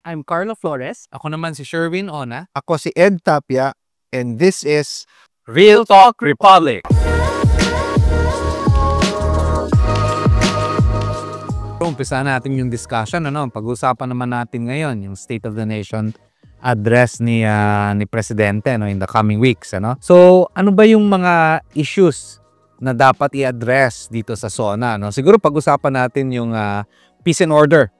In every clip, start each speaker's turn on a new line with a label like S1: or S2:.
S1: I'm Carlo Flores.
S2: Ako naman si Sherwin Ona.
S3: Ako si Ed Tapia, and this is
S2: Real Talk Republic. Umpisa natin yung discussion, pag-usapan naman natin ngayon yung State of the Nation address ni Presidente in the coming weeks. So, ano ba yung mga issues na dapat i-address dito sa SONA? Siguro pag-usapan natin yung peace and order.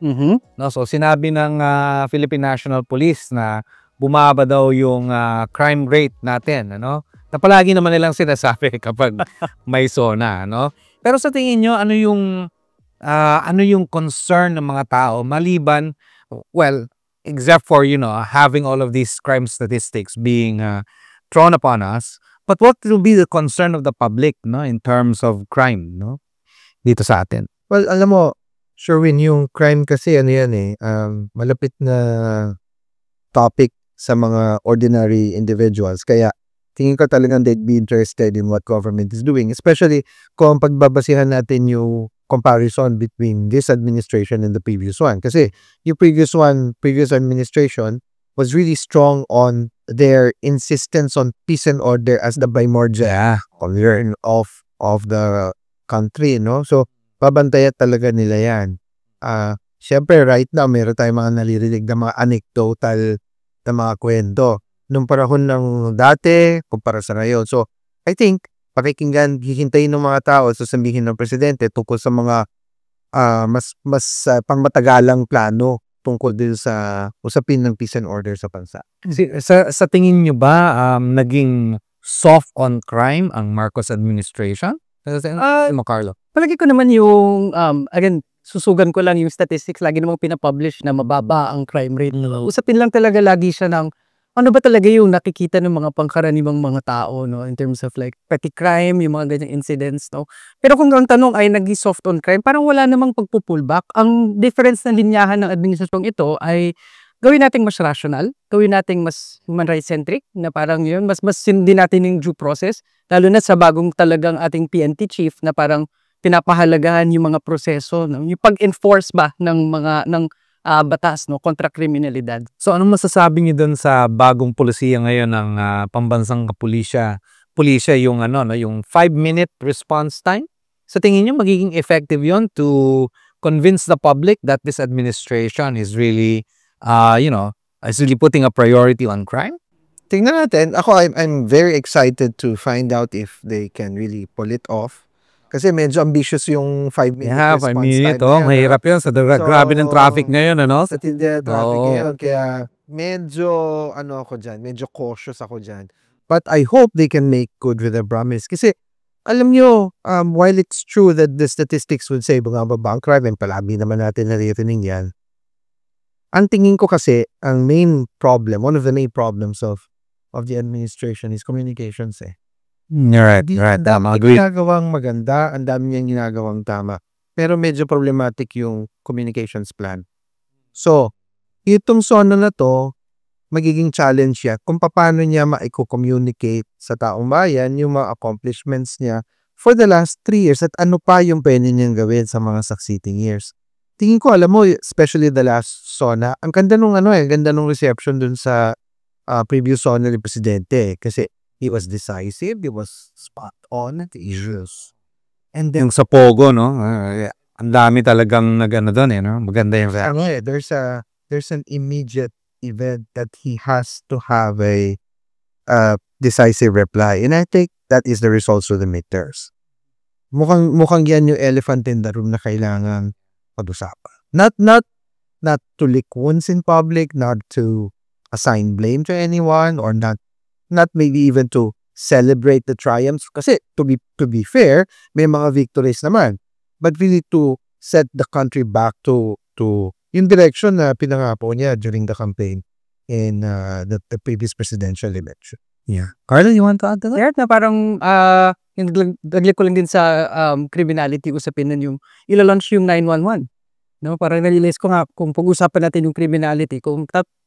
S2: So, sinabi ng Philippine National Police na bumaba daw yung crime rate natin. Na palagi naman nilang sinasabi kapag may SONA. Pero sa tingin nyo, ano yung concern ng mga tao maliban, well, except for, having all of these crime statistics being thrown upon us, but what will be the concern of the public in terms of crime dito sa atin?
S3: Well, alam mo, Sherwin, yung crime kasi malapit na topic sa mga ordinary individuals. Kaya tingin ko talagang they'd be interested in what government is doing. Especially kung pagbabasihan natin yung comparison between this administration and the previous one. Kasi yung previous administration was really strong on their insistence on peace and order as the primordial concern of the country. So, babantayan talaga nila yan. Siyempre, right now, meron tayong mga nalirinig na mga anecdotal na mga kwento. Nung panahon ng dati, kumpara sa ngayon. So, I think, pakikinggan, hihintayin ng mga tao, sasabihin ng presidente tungkol sa mga mas pangmatagalang plano tungkol din sa usapin ng peace and order sa bansa.
S2: Sa tingin nyo ba, naging soft on crime ang Marcos administration? Carlo?
S1: Palagi ko naman yung, again, susugan ko lang yung statistics, lagi namang pinapublish na mababa ang crime rate. Usapin lang talaga lagi siya ng, ano ba talaga yung nakikita ng mga pangkaraniwang mga tao, in terms of like petty crime, yung mga ganyang incidents, Pero kung ang tanong ay naging soft on crime, parang wala namang pagpupullback. Ang difference ng linyahan ng administrasyong ito ay gawin nating mas rational, gawin nating mas human rights centric, na parang yun, mas sundin natin yung due process, lalo na sa bagong talagang ating PNP chief na parang pinapahalagahan yung mga proseso, yung pag-enforce ba ng batas kontra kriminalidad.
S2: So anong masasabi niyo doon sa bagong polisiya ngayon ng pambansang pulisya yung yung 5-minute response time? Sa tingin niyo magiging effective yon to convince the public that this administration is really is really putting a priority on crime?
S3: Tingnan natin. Ako, I'm very excited to find out if they can really pull it off. Kasi medyo ambitious yung 5-minute response
S2: 5 minute,
S3: time.
S2: Mahirap yun. Grabe ng traffic ngayon,
S3: Sa tindi traffic ngayon. Kaya medyo, medyo cautious ako dyan. But I hope they can make good with their promise. Kasi, alam nyo, while it's true that the statistics would say bumababa ang crime, and palagi naman natin naririnig yan, ang tingin ko kasi, ang main problem, one of the main problems of the administration is communications
S2: Right.
S3: Tama. Ginagawang maganda, ang dami niyang ginagawang tama. Pero medyo problematic yung communications plan. So, itong SONA na to, magiging challenge siya kung paano niya ma-communicate sa taong bayan yung mga accomplishments niya for the last 3 years at ano pa yung pwede niyang gawin sa mga succeeding years. Tingin ko, alam mo, especially the last SONA, ang ganda nung ganda nung reception dun sa previous SONA ni Presidente kasi he was decisive, he was spot on at the issues.
S2: And then, yung sa Pogo, ang dami talagang doon, maganda yung reaction.
S3: There's an immediate event that he has to have a decisive reply. And I think that is the results of the midterms. Mukhang yan yung elephant in the room na kailangan pag-usapan. Not to lick wounds in public, not to assign blame to anyone, or not maybe even to celebrate the triumphs. Kasi, to be fair, may mga victories naman. But really to set the country back to yung direction na pinangako niya during the campaign in the previous presidential election.
S2: Yeah. Carlo, you want to add to that?
S1: Yeah, na parang, dagli ko lang din sa criminality usapin nun yung ilalunch yung 911. Parang nalilis ko nga, kung pag-usapan natin yung criminality, kung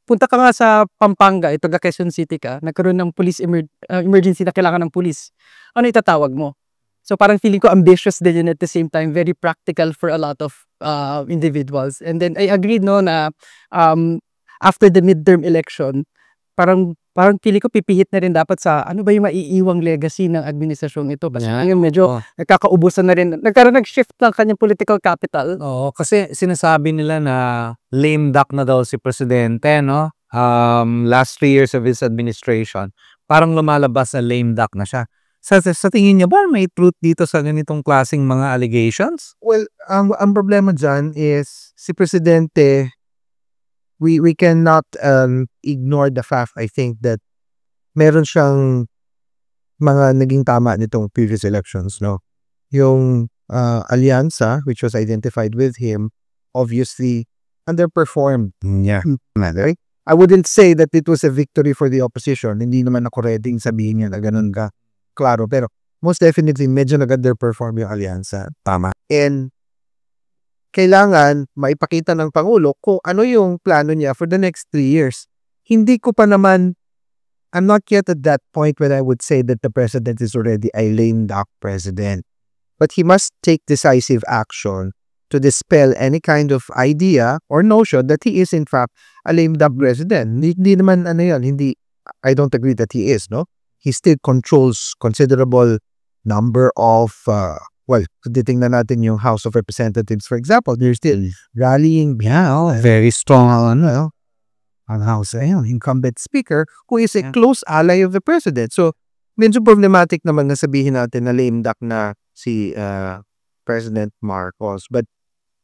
S1: punta ka nga sa Pampanga, ito ga Quezon City ka, nagkaroon ng police emergency na kailangan ng police. Ano itatawag mo? So parang feeling ko ambitious din yun at the same time, very practical for a lot of individuals. And then I agreed na after the midterm election, parang feeling ko pipihit na rin dapat sa ano ba yung maiiwang legacy ng administrasyong ito. Kasi
S2: Yeah.
S1: ngayon medyo nagkakaubusan na rin. Nag-shift ng kanyang political capital.
S2: Oo, kasi sinasabi nila na lame duck na daw si Presidente, no? Last 3 years of his administration, parang lumalabas na lame duck na siya. Sa tingin niyo ba may truth dito sa ganitong klaseng mga allegations?
S3: Well, ang problema dyan is si Presidente, we cannot ignore the fact, I think, that meron siyang mga naging tama nitong previous elections, no? Yung alyansa, which was identified with him, obviously underperformed.
S2: Yeah.
S3: Right? I wouldn't say that it was a victory for the opposition. Hindi naman ako ready sabihin niya na ganun ka klaro. Pero most definitely, medyo nag-underperform yung alyansa.
S2: Tama.
S3: And kailangan maipakita ng Pangulo kung ano yung plano niya for the next 3 years. Hindi ko pa naman, I'm not yet at that point where I would say that the president is already a lame duck president. But he must take decisive action to dispel any kind of idea or notion that he is in fact a lame duck president. Hindi naman ano yan, I don't agree that he is, no? He still controls considerable number of well, titingnan natin yung House of Representatives, for example, they're still rallying
S2: Very strong,
S3: ang House, incumbent speaker, who is a close ally of the president. So, medyo problematic naman na sabihin natin na lame duck na si President Marcos. But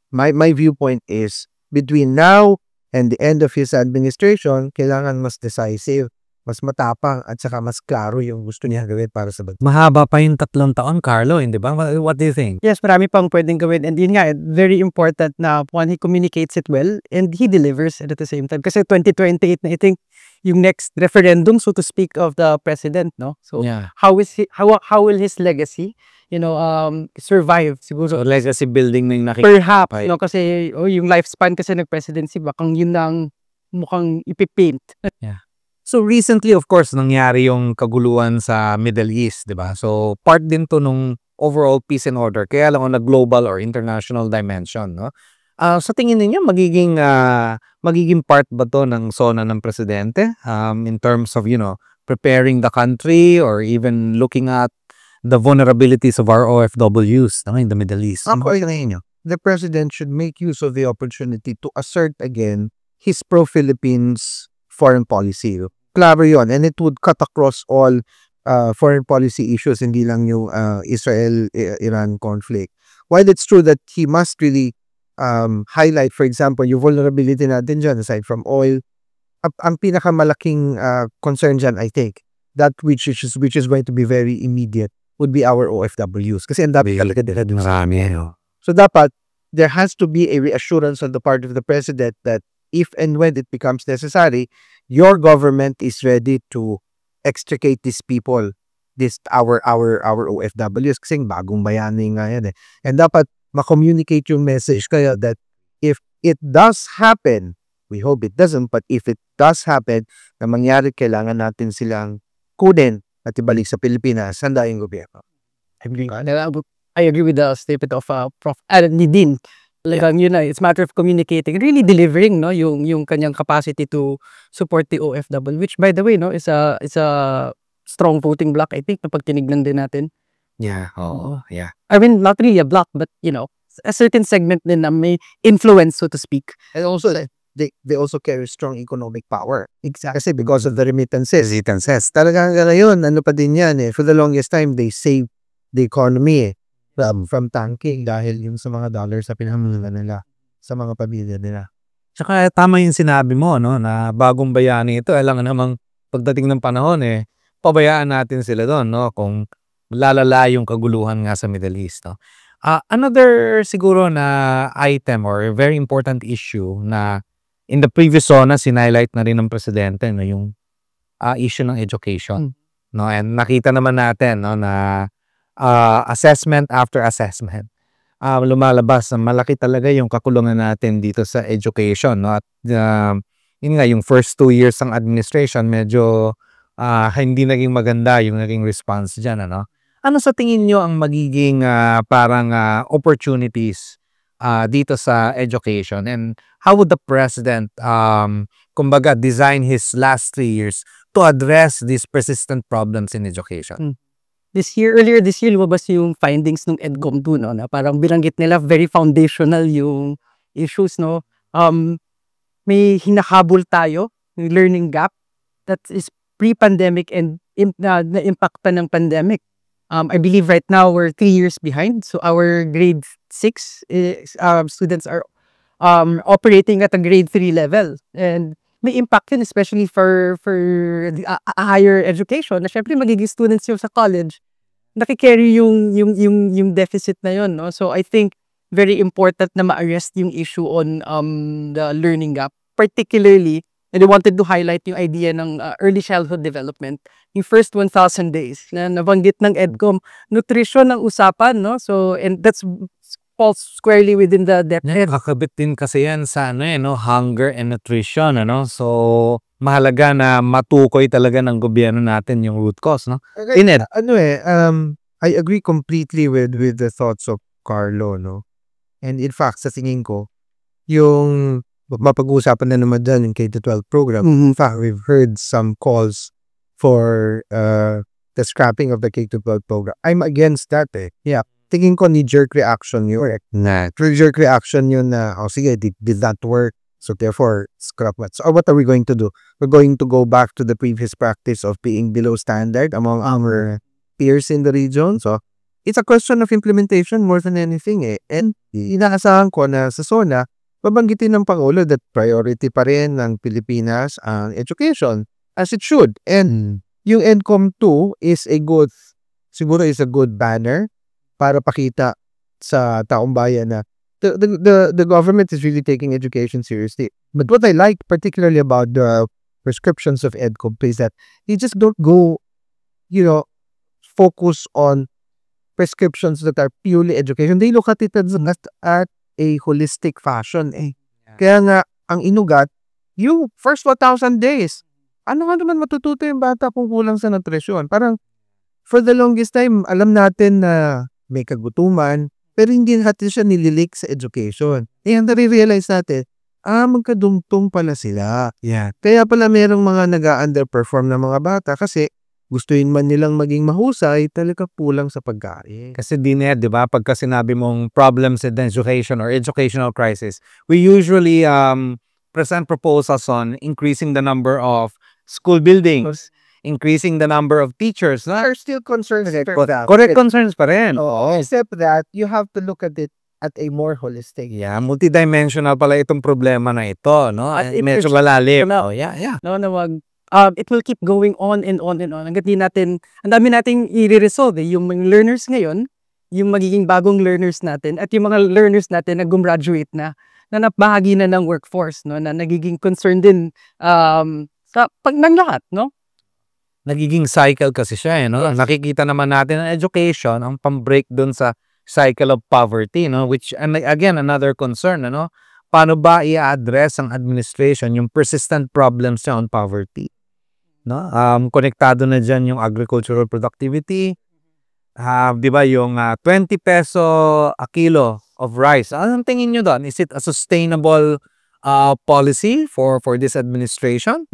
S3: my viewpoint is, between now and the end of his administration, kailangan mas decisive, mas matapang, at saka mas klaro yung gusto niya gawin para sa bansa.
S2: Mahaba pa yung 3 taon, Carlo, hindi ba? What do you think?
S1: Yes, marami pang pwedeng gawin. And yun nga, very important na one, he communicates it well and he delivers at the same time. Kasi 2028 na, I think, yung next referendum, so to speak, of the president, no? So, how will his legacy, survive siguro?
S2: So, legacy building na yung nakikita.
S1: Perhaps, kasi yung lifespan kasi ng presidency, bakang yun ang mukhang ipipaint.
S2: So recently, of course, nangyari yung kaguluhan sa Middle East, di ba? So part din to nung overall peace and order, kaya lang on a global or international dimension, no? Sa tingin niyo magiging part ba to ng SONA ng presidente in terms of, preparing the country or even looking at the vulnerabilities of our OFWs in the Middle East?
S3: The president should make use of the opportunity to assert again his pro-Philippines foreign policy. Klaro yun. And it would cut across all foreign policy issues, hindi lang yung Israel-Iran conflict. While it's true that he must really highlight, for example, yung vulnerability natin dyan, aside from oil, ang pinakamalaking concern dyan, I think, that which is going to be very immediate, would be our OFWs. Kasi ang dami So dapat, there has to be a reassurance on the part of the president that if and when it becomes necessary, your government is ready to extricate these people, our OFWs, kasi bagong bayani nga yan eh. And dapat ma-communicate yung message kaya that if it does happen, we hope it doesn't, but if it does happen, na mangyari, kailangan natin silang kunin at ibalik sa Pilipinas, handa yung gobyerno.
S1: I agree with the statement of Prof. Nidin. It's a matter of communicating, really delivering, yung kanyang capacity to support the OFW, which by the way, is a strong voting block, I think, na pag tinignan din natin.
S2: Yeah.
S1: I mean, not really a block, but a certain segment din na may influence, so to speak.
S3: And also, they also carry strong economic power. Exactly. Kasi because of the remittances. Talagang ngayon, ano pa din yan eh. For the longest time, they saved the economy from tanking dahil yung sa mga dollars sa pinamumulan nila sa mga pamilya nila.
S2: Tsaka tama yung sinabi mo, na bagong bayani ito. Alam nga namang pagdating ng panahon pabayaan natin sila doon, kung lalala yung kaguluhan nga sa Middle East. Another siguro na item or a very important issue na in the previous SONA, sinhighlight na rin ng presidente yung issue ng education. And nakita naman natin na assessment after assessment, lumalabas na malaki talaga yung kakulungan natin dito sa education. At yun nga, yung first 2 years ng administration, medyo hindi naging maganda yung naging response dyan. Ano sa tingin nyo ang magiging parang opportunities dito sa education? And how would the president kumbaga, design his last 3 years to address these persistent problems in education.
S1: Earlier this year, lumabas yung findings ng EDCOM 2, no, na parang binanggit nila very foundational yung issues, no. May hinahabol tayo, yung learning gap that is pre-pandemic and na-impactan ng pandemic. I believe right now we're 3 years behind. So our grade 6 students are operating at a grade 3 level. And may impact yun, especially for the, higher education. Na syempre magiging students yung sa college, nakikarry yung deficit na yun. No? So I think very important na ma-arrest yung issue on the learning gap. Particularly, and I wanted to highlight yung idea ng early childhood development. Yung first 1,000 days na nabanggit ng EDCOM, nutrition ang usapan, no? So, and that's falls squarely within the DepEd.
S2: Kakabit din kasi yan sa hunger and nutrition, So, mahalaga na matukoy talaga ng gobyerno natin yung root cause, no? Ined.
S3: I agree completely with the thoughts of Carlo, no? And in fact, sa tingin ko, yung mapag-uusapan na naman dyan yung K-12 program. In fact, we've heard some calls for the scrapping of the K-12 program. I'm against that Yeah. Tingin ko knee-jerk reaction yun. Knee-jerk reaction yun na, sige, did that work? So therefore, scrap it. So what are we going to do? We're going to go back to the previous practice of being below standard among our peers in the region. So it's a question of implementation more than anything And inaasahan ko na sa SONA, babanggitin ng Pangulo that priority pa rin ng Pilipinas ang education as it should. And yung EDCOM 2 siguro is a good banner para pakita sa taong bayan na the government is really taking education seriously. But what I like particularly about the prescriptions of EDCOM is that they just don't go, focus on prescriptions that are purely education. They look at it as a holistic fashion Kaya nga, ang inugat, yung first 1,000 days, ano nga naman matututo yung bata kung kulang sa nutrisyon? Parang, for the longest time, alam natin na may kagutuman, pero hindi natin siya nililik sa education. Ang nare-realize natin, magkadungtong pala sila.
S2: Yeah.
S3: Kaya pala merong mga nag-underperform na mga bata kasi gustuin man nilang maging mahusay, talaga kulang sa pagkain.
S2: Kasi di ba, pagka sinabi mong problems in education or educational crisis, we usually present proposals on increasing the number of school buildings, increasing the number of teachers.
S3: There are still concerns for that.
S2: Correct concerns pa rin.
S3: Except that, you have to look at it at a more holistic.
S2: Yeah, multidimensional pala itong problema na ito, no?
S1: At
S2: medyo malalim.
S1: It will keep going on and on and on. Hanggat di natin, ang dami nating i-resolve yung mga learners ngayon, yung magiging bagong learners natin, at yung mga learners natin na gumraduate na bahagi na ng workforce, no? Na nagiging concern din sa pag ng lahat, no?
S2: Nagiging cycle kasi siya, no? Yes. Nakikita naman natin ang education, ang pambreak dun sa cycle of poverty, no? Which, and again, another concern, no? Paano ba i-address ang administration yung persistent problems niya on poverty? No? Konektado na dyan yung agricultural productivity. Di ba yung 20 peso a kilo of rice? Anong tingin nyo doon? Is it a sustainable policy for this administration?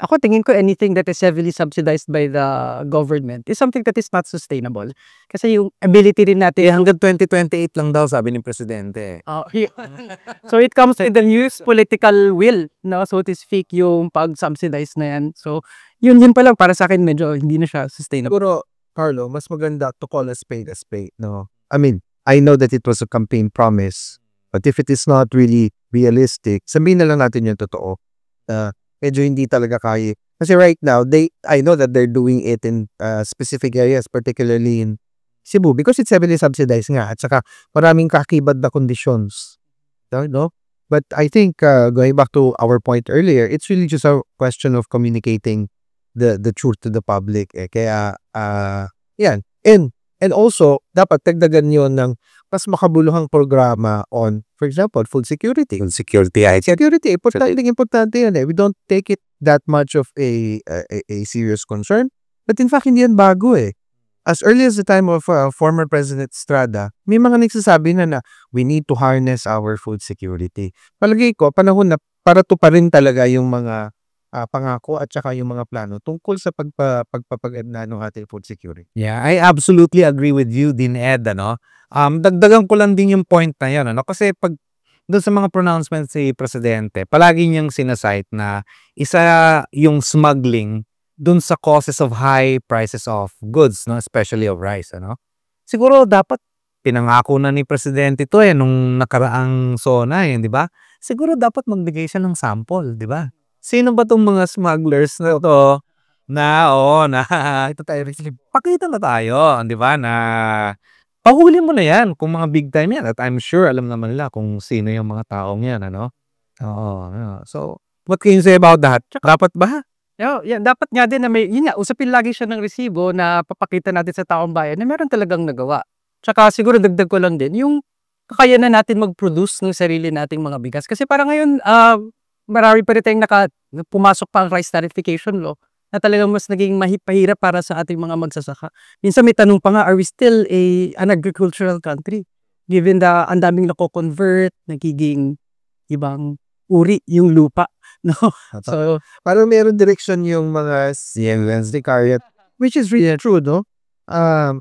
S1: Ako tingin ko anything that is heavily subsidized by the government is something that is not sustainable. Kasi yung ability rin natin...
S2: hanggang 2028 lang daw, sabi ni Presidente.
S1: So it comes with the news political will, no? So to speak, yung pag-subsidize na yan. So yun pa lang para sa akin medyo hindi na siya sustainable.
S3: Siguro, Carlo, mas maganda to call a spade, no? I mean, I know that it was a campaign promise, but if it is not really realistic, sabihin na lang natin yung totoo. Medyo hindi talaga kaya. Kasi right now, I know that they're doing it in specific areas, particularly in Cebu, because it's heavily subsidized nga. At saka maraming kakibad na conditions. No? But I think, going back to our point earlier, it's really just a question of communicating the truth to the public. Kaya, yan. And also, dapat tagdagan yun ng mas makabuluhang programa on, for example, food security.
S2: Food security.
S3: Security, importante yan We don't take it that much of a serious concern. But in fact, hindi yan bago As early as the time of former President Estrada, may mga nagsasabi na we need to harness our food security. Palagay ko, panahon na para tuparin talaga yung mga pangako at saka yung mga plano tungkol sa pagpapaganda ng ating food security.
S2: Yeah, I absolutely agree with you din, Ed, ano. Dagdagan ko lang din yung point na yun, ano, kasi pag doon sa mga pronouncements si Presidente, palagi niyang sinasite na isa yung smuggling doon sa causes of high prices of goods, no, especially of rice, ano. Siguro dapat pinangako na ni Presidente to nung nakaraang SONA, di ba? Siguro dapat magbigay siya ng sample, di ba? Sino ba tong mga smugglers na to na ito tayo receive. Pakita na tayo, di ba, na pahuli mo na yan kung mga big time yan. At I'm sure alam naman nila kung sino yung mga taong yan, ano? Oo. So, what can you say about that? Dapat ba?
S1: Yan, dapat nga din na yun nga, usapin lagi siya ng resibo na papakita natin sa taong bayan na meron talagang nagawa. Tsaka siguro dagdag ko lang din, yung kakayanan natin mag-produce ng sarili nating mga bigas. Kasi parang ngayon, marami pa rin tayong pumasok pa ang rice tarification law na talagang mas naging pahirap para sa ating mga magsasaka. Minsan may tanong pa nga, are we still an agricultural country? Given ang daming nako-convert, nagiging ibang uri yung lupa. No? So,
S3: parang meron direction yung mga CNNs ni Cariat, which is really true, no?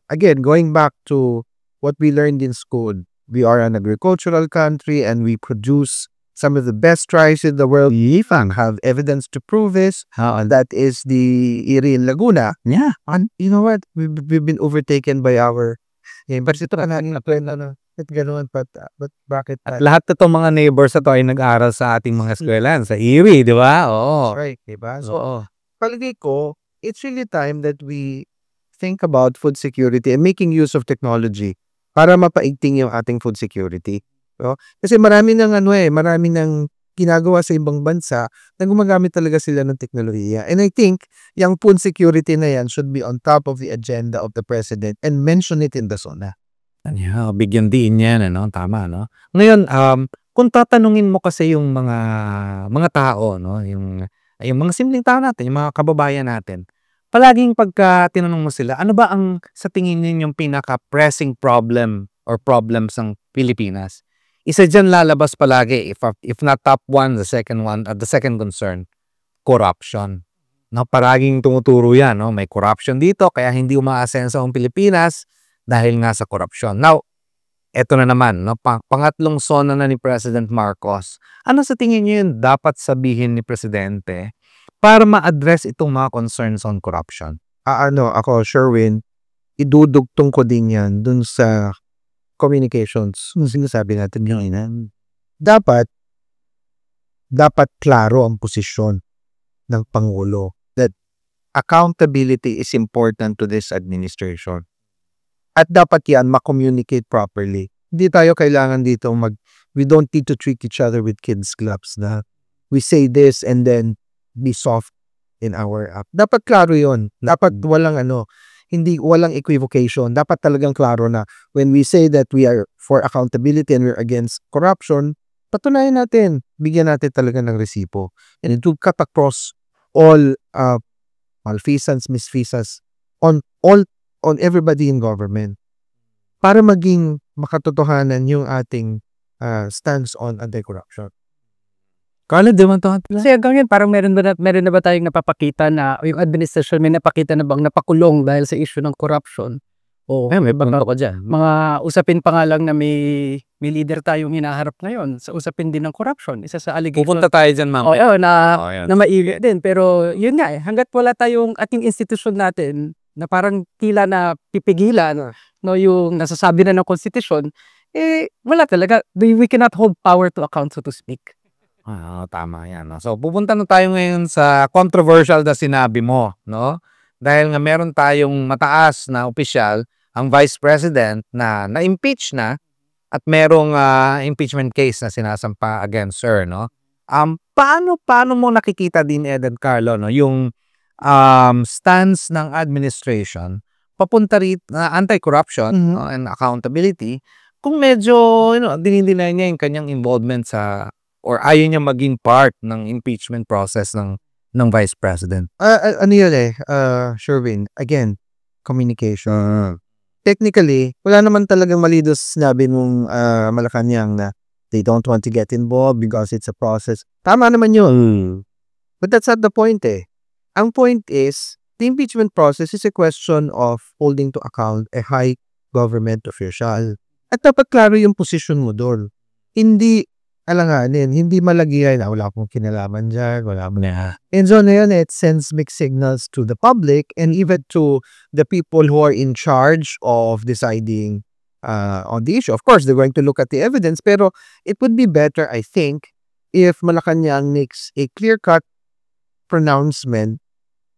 S3: Again, going back to what we learned in school, we are an agricultural country and we produce some of the best rice in the world. We even have evidence to prove this. And that is the Erie in Laguna. Yeah. And you know what? We've been overtaken by our... but ito but bakit?
S2: At lahat na itong mga neighbors na to ay nag-aral sa ating mga eskwelahan, sa Erie, di ba? Oo.
S3: Right, di ba? So, palagay ko, it's really time that we think about food security and making use of technology para mapaigting yung ating food security. No? Kasi marami ng ginagawa sa ibang bansa na gumagamit talaga sila ng teknolohiya. And I think, yung food security na yan should be on top of the agenda of the president and mention it in the SONA.
S2: Yeah, bigyan din yan, ano? Tama, no? Ngayon, kung tatanungin mo kasi yung mga tao, no? Yung mga simpleng tao natin, yung mga kababayan natin, palaging pagka tinanong mo sila, ano ba ang sa tingin niyo yung pinaka-pressing problem or problems ng Pilipinas? Isa dyan lalabas palagi, if not top one, the second concern, corruption. No, paraging tumuturo yan, no? May corruption dito, kaya hindi umaasenso ang Pilipinas dahil nga sa corruption. Now, eto na naman, no? Pangatlong SONA na ni President Marcos. Ano sa tingin niyo yun dapat sabihin ni Presidente para ma-address itong mga concerns on corruption?
S3: Ako, Sherwin, idudugtong ko din yan dun sa communications. Sinasabi natin yung dapat klaro ang posisyon ng Pangulo that accountability is important to this administration. At dapat yan ma-communicate properly. Hindi tayo kailangan dito we don't need to treat each other with kids gloves na we say this and then be soft in our app. Dapat klaro yon. Dapat walang equivocation. Dapat talagang klaro na when we say that we are for accountability and we're against corruption, patunayan natin, bigyan natin talaga ng resibo. And it will cut across all malfeasance, misfeasance on everybody in government para maging makatotohanan yung ating stance on anti-corruption.
S2: Carlo, di man to?
S1: Kasi hanggang yun, parang meron na ba tayong napapakita na yung administrasyon may napakita na bang napakulong dahil sa issue ng corruption?
S2: May bangko ko dyan.
S1: Mga usapin pa nga lang na may leader tayong hinaharap ngayon sa usapin din ng corruption. Isa sa allegation.
S2: Pupunta tayo dyan, ma'am.
S1: Na maigi din. Pero yun nga hanggat wala tayong ating institusyon natin na parang tila na pipigilan, no, yung nasasabi na ng konstitusyon, wala talaga. We cannot hold power to account, so to speak.
S2: Tama yan. No? So, pupunta na tayo ngayon sa controversial na sinabi mo, no? Dahil nga meron tayong mataas na opisyal, ang Vice President na na-impeach na at merong impeachment case na sinasampa against her, no? Paano mo nakikita din, Ed and Carlo, no? Yung stance ng administration papunta rito na anti-corruption no, and accountability kung medyo dinideny niya yung kanyang involvement sa or ayaw niya maging part ng impeachment process ng Vice President.
S3: Sherwin, again, communication. Technically, wala naman talagang mali doon sa sinabi mong Malacanang na They don't want to get involved because it's a process. Tama naman yun. But that's not the point eh. Ang point is, the impeachment process is a question of holding to account a high government official. At dapat klaro yung position mo doon. Hindi alanganin, hindi malagay na wala akong kinalaman dyan, wala mo na. And so na yun, it sends mixed signals to the public and even to the people who are in charge of deciding on the issue. Of course, they're going to look at the evidence, pero it would be better, I think, if Malacanang makes a clear-cut pronouncement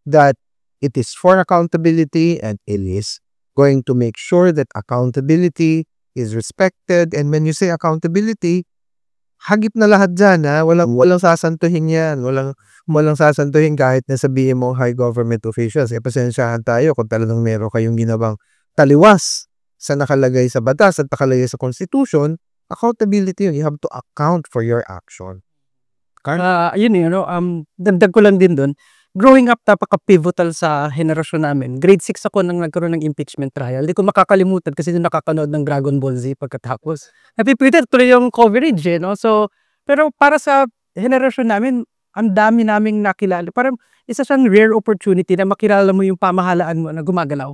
S3: that it is for accountability and it is going to make sure that accountability is respected. And when you say accountability, hagip na lahat dyan, ha? Walang sasantuhin yan. Walang sasantuhin kahit na sabihin mo high government officials. Pasensyahan tayo kung talagang meron kayong ginawang taliwas sa nakalagay sa batas at nakalagay sa constitution. Accountability yun. You have to account for your action.
S1: Yun dagdag ko lang din doon. Growing up, napaka-pivotal sa henerasyon namin. Grade 6 ako nang nagkaroon ng impeachment trial. Hindi ko makakalimutan kasi nung nakakanood ng Dragon Ball Z pagkatapos. Napipilit tuloy yung coverage no? So, pero para sa henerasyon namin, ang dami naming nakilala. Parang isa siyang rare opportunity na makilala mo yung pamahalaan mo na gumagalaw.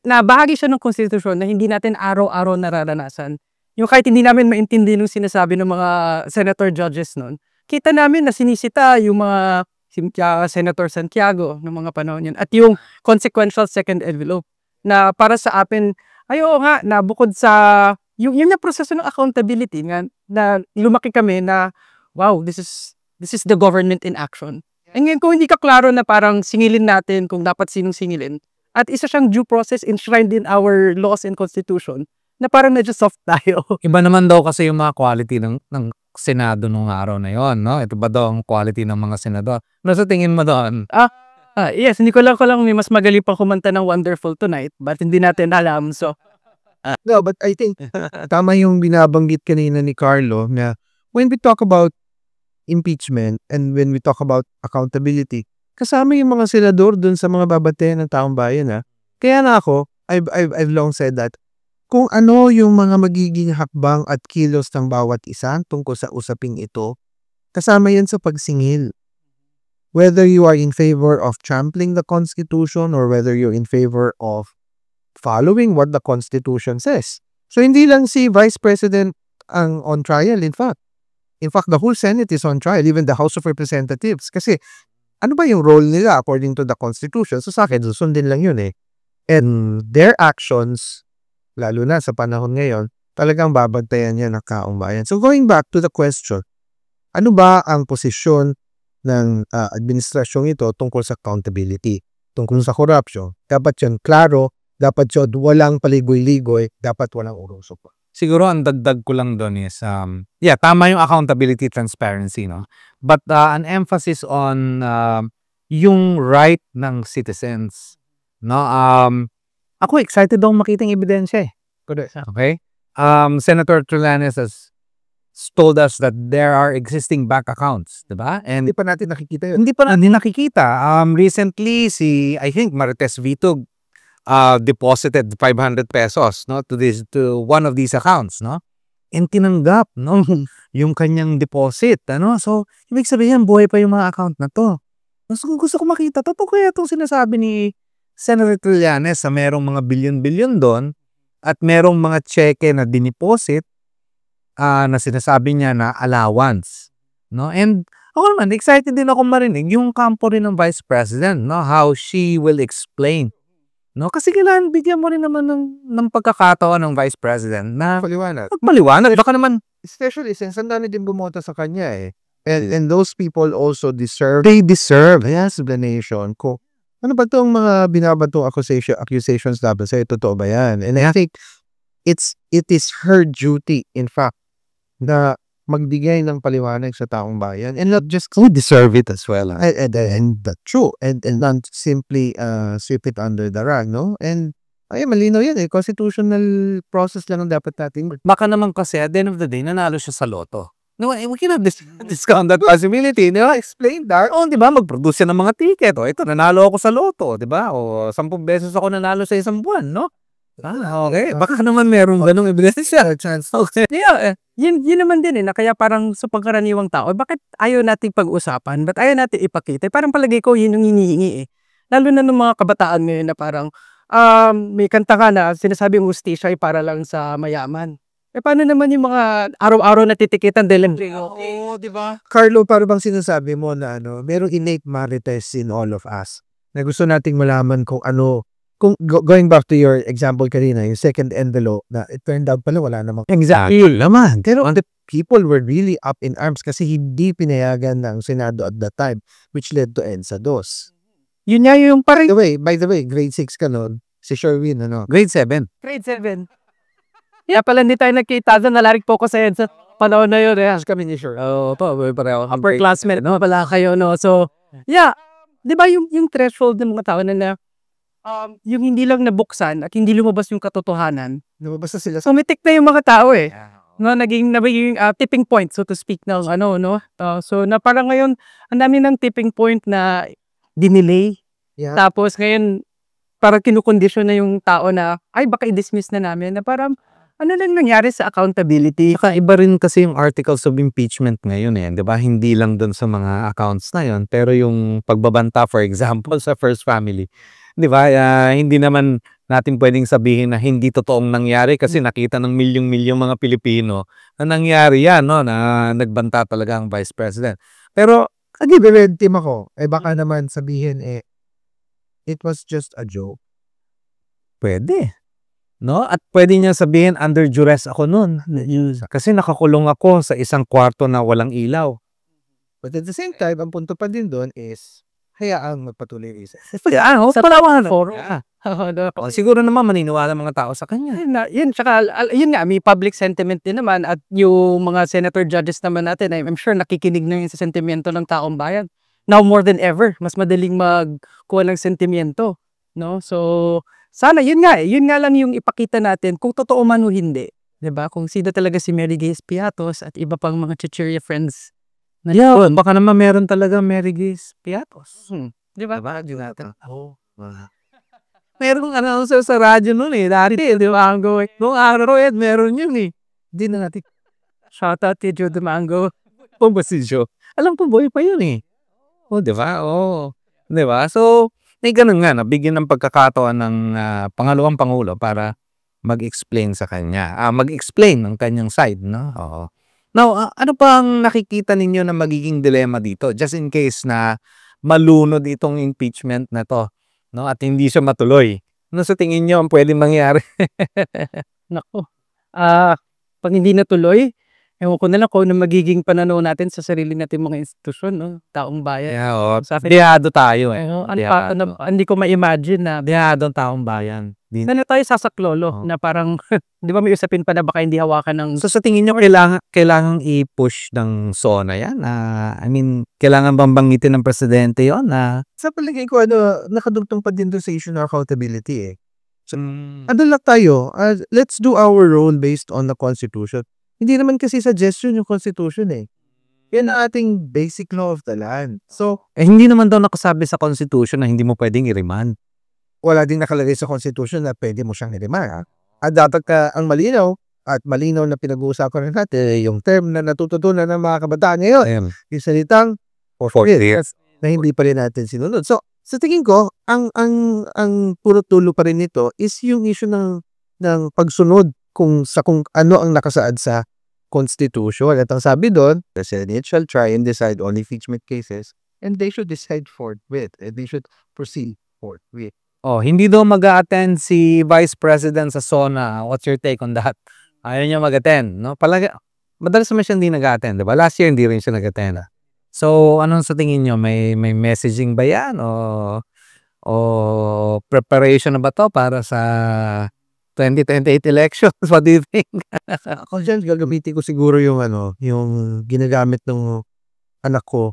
S1: Na bahagi siya ng konstitusyon na hindi natin araw-araw nararanasan. Yung kahit hindi namin maintindihan yung sinasabi ng mga senator judges noon, kita namin na sinisita yung mga Senator Santiago ng mga panahon yun. At yung consequential second envelope na para sa atin, na bukod sa yung na proseso ng accountability nga, na lumaki kami na wow, this is the government in action. And ngayon kung hindi ka klaro na parang singilin natin kung dapat sinong singilin, at isa siyang due process enshrined in our laws and constitution, na parang medyo soft tayo.
S2: Iba naman daw kasi yung mga quality ng Senado nung araw na yon, no? Ito ba daw ang quality ng mga senador? Ano sa tingin mo doon?
S1: Yes, hindi ko lang may mas magaling pang kumanta ng Wonderful Tonight, but hindi natin alam. So,
S3: no, but I think tama yung binabanggit kanina ni Carlo na when we talk about impeachment and when we talk about accountability, kasama yung mga senador dun sa mga babatehan ng taong bayan. Kaya na ako, I've long said that kung ano yung mga magiging hakbang at kilos ng bawat isa tungkol sa usaping ito, kasama yan sa pagsingil. Whether you are in favor of trampling the Constitution or whether you're in favor of following what the Constitution says. So hindi lang si Vice President ang on trial, in fact. In fact, the whole Senate is on trial, even the House of Representatives. Kasi ano ba yung role nila according to the Constitution? So sa akin, susundin lang yun eh. And their actions, lalo na sa panahon ngayon, talagang babantayan niya ng kaong bayan. So going back to the question, ano ba ang posisyon ng administrasyong ito tungkol sa accountability, tungkol sa corruption? Dapat yun klaro, dapat yun walang paligoy-ligoy, dapat walang uruso pa.
S2: Siguro ang dagdag ko lang doon is, tama yung accountability, transparency, no? But an emphasis on yung right ng citizens, no? Ako excited akong makita yung ebidensya eh. Okay? Senator Trillanes has told us that there are existing bank accounts, diba? And
S3: Hindi pa natin nakikita yun.
S2: hindi pa natin nakikita. Recently, I think Marites Vitug deposited 500 pesos, no, to one of these accounts, no? And tinanggap, no, yung kanyang deposit, ano? So, ibig sabihin, buhay pa yung mga account na to. So, gusto ko makita, totoo kaya itong sinasabi ni Senator Trillanes sa merong mga bilyon-bilyon doon at merong mga cheque na diniposit na sinasabi niya na allowance, no? And ako naman, excited din ako marinig yung kampo rin ng Vice President, no? How she will explain, no? Kasi kailangan bigyan mo rin naman ng pagkakataon ng Vice President na magpaliwanag. Baka naman,
S3: especially since ang dami din bumoto sa kanya eh. And those people also they deserve explanation kung ano ba itong mga binabatong accusations laban sa'yo? Totoo ba yan? And I think it is her duty, in fact, na magbigay ng paliwanag sa taong bayan. And not just
S2: we deserve it as well.
S3: And that's true. And not simply sweep it under the rug, no? And malinaw yan eh. Constitutional process lang ang dapat natin.
S2: Baka naman kasi at the end of the day, nanalo siya sa loto. No, we cannot discount that possibility, di ba?
S3: Explain that.
S2: Di ba? Mag-produce yan ng mga ticket. Ito, nanalo ako sa loto, di ba? O 10 beses ako nanalo sa isang buwan, no? Okay. Baka naman meron ganung ebidensya.
S3: Chance.
S2: Okay.
S1: Yeah, yun naman din na kaya parang sa pangkaraniwang tao, bakit ayaw nating pag-usapan? Ba't ayaw natin ipakita? Parang palagay ko yun yung hinihingi Lalo na ng mga kabataan ngayon na parang may kanta ka na sinasabing hustisya ay para lang sa mayaman. Paano naman yung mga araw-araw na titikitan dahil
S2: Oo, di ba?
S3: Carlo, para bang sinasabi mo na merong innate marites in all of us na gusto nating malaman kung ano, kung going back to your example kanina, yung second envelope na it turned out pala wala namang
S1: Exactly.
S2: naman.
S3: pero the people were really up in arms kasi hindi pinayagan ng Senado at that time, which led to EDSA 2.
S1: Yun nga yung parang
S3: By the way, grade 6 ka nun, si Sherwin,
S2: Grade 7.
S1: grade 7. Yeah, pala hindi tayo nagkita doon, nalarik po ko sa EDSA panahon na yun.
S3: kami ni Sherwin.
S1: Oo, pareho. Upperclassmen, pala kayo, So, yeah, di ba yung threshold ng mga tao na yung hindi lang nabuksan at hindi lumabas yung katotohanan,
S3: Lumabas na sila sa
S1: sumitik na yung mga tao naging tipping point, so to speak, ng so na parang ngayon, ang dami ng tipping point na dinelay.
S3: Yeah.
S1: Tapos ngayon, parang kinukondisyon na yung tao na, ay baka i-dismiss na namin, na parang, ano lang nangyari sa accountability?
S2: Saka iba rin kasi yung articles of impeachment ngayon di ba? Hindi lang dun sa mga accounts na yon, pero yung pagbabanta, for example, sa First Family. Di ba? Hindi naman natin pwedeng sabihin na hindi totoong nangyari kasi nakita ng milyong-milyong mga Pilipino na nangyari yan, na nagbanta talaga ang Vice President. Pero,
S3: red team ako. Baka naman sabihin it was just a joke.
S2: pwede. At pwede niya sabihin under duress ako nun. Kasi nakakulong ako sa isang kwarto na walang ilaw.
S3: But at the same time, ang punto pa din doon is hayaang magpatuloy isa.
S1: Sa Palawan.
S2: Siguro naman maniniwala mga tao sa kanya.
S1: Yun, tsaka, yun nga, may public sentiment din naman at yung mga senator judges naman natin, I'm sure nakikinig na yun sa sentimento ng taong bayan. Now more than ever, mas madaling magkuha ng sentimento. So, sana, yun nga lang yung ipakita natin kung totoo man o hindi. Diba? Kung sino talaga si Mary Grace Piatos at iba pang mga Chichirya friends.
S2: Baka naman meron talaga Mary Grace Piatos.
S1: Diba?
S2: Diba? Natin. Merong announcer sa radyo nun dati, di ba? Nung araw meron yun
S3: Hindi na natin.
S1: Shout out to Joe Domingo.
S2: ba si Joe? Alam ko boy pa yun di ba? Di ba? So, may ganun nga, bigyan ng pagkakataon ng pangalawang pangulo para mag-explain sa kanya. Mag-explain ng kanyang side, Oo. Now, ano pa ang nakikita ninyo na magiging dilema dito? Just in case na malunod itong impeachment na to, at hindi siya matuloy. Ano sa tingin nyo ang pwedeng mangyari?
S1: Nako. Pag hindi natuloy, ewan ko na lang kung ano magiging pananaw natin sa sarili natin mga institusyon, taong bayan.
S2: Sa akin, dehado tayo
S1: Hindi ko ma-imagine na
S2: dehado ang taong bayan.
S1: na tayo sasaklolo na parang, di ba may usapin pa na baka hindi hawakan ng...
S2: So sa tingin nyo, kailangan i-push ng SONA yan? I mean, kailangan bang banggitin ng presidente yon na...
S3: Sa palagay ko, nakadugtong pa din doon sa issue ng accountability So, andun lang tayo. Let's do our role based on the Constitution. Hindi naman kasi suggestion yung Constitution Yan ang ating basic law of the land. So,
S2: hindi naman daw nakasabi sa Constitution na hindi mo pwedeng i-remand.
S3: Wala din nakalagay sa Constitution na pwede mo siyang i-remand. At dapat ang malinaw na pinag-uusapan rin natin yung term na natututunan ng mga kabataan ngayon. Yung salitang for 4 years na hindi pa rin natin sinunod. So, sa tingin ko, ang puro tulo pa rin nito is yung issue ng pagsunod kung ano ang nakasaad sa Constitution. At ang sabi doon, the Senate shall try and decide on impeachment cases and they should decide forthwith and they should proceed forthwith.
S2: Hindi daw mag-a-attend si Vice President sa SONA. What's your take on that? Ayaw niya mag-attend, madalas naman siya hindi nag-attend, diba? Last year hindi rin siya nag-attend. So, anong sa tingin niyo? May messaging ba yan? O preparation na ba to para sa 2028 elections? What do you think?
S3: Ako dyan, gagamitin ko siguro yung ginagamit ng anak ko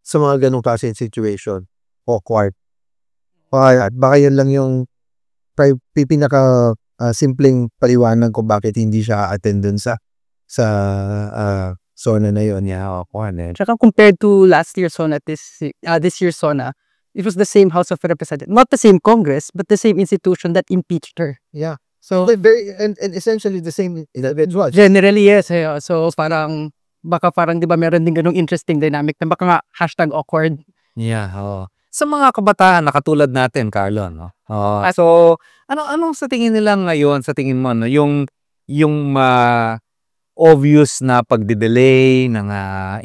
S3: sa mga ganong klase situation. Awkward. Baka yun lang yung pinaka simpleng paliwanag kung bakit hindi siya attend dun sa SONA na yun.
S1: Tsaka compared to last year's SONA, this year's SONA, it was the same House of Representatives, not the same Congress, but the same institution that impeached her.
S3: Yeah. So very and essentially the same individual.
S1: Generally, yes. So parang baka parang 'di ba meron din ganung interesting dynamic na baka nga #awkward.
S2: Yeah, oo. Sa mga kabataan na katulad natin, Carlo, no? So, anong sa tingin nila ngayon, sa tingin mo, no? Yung obvious na pagde-delay ng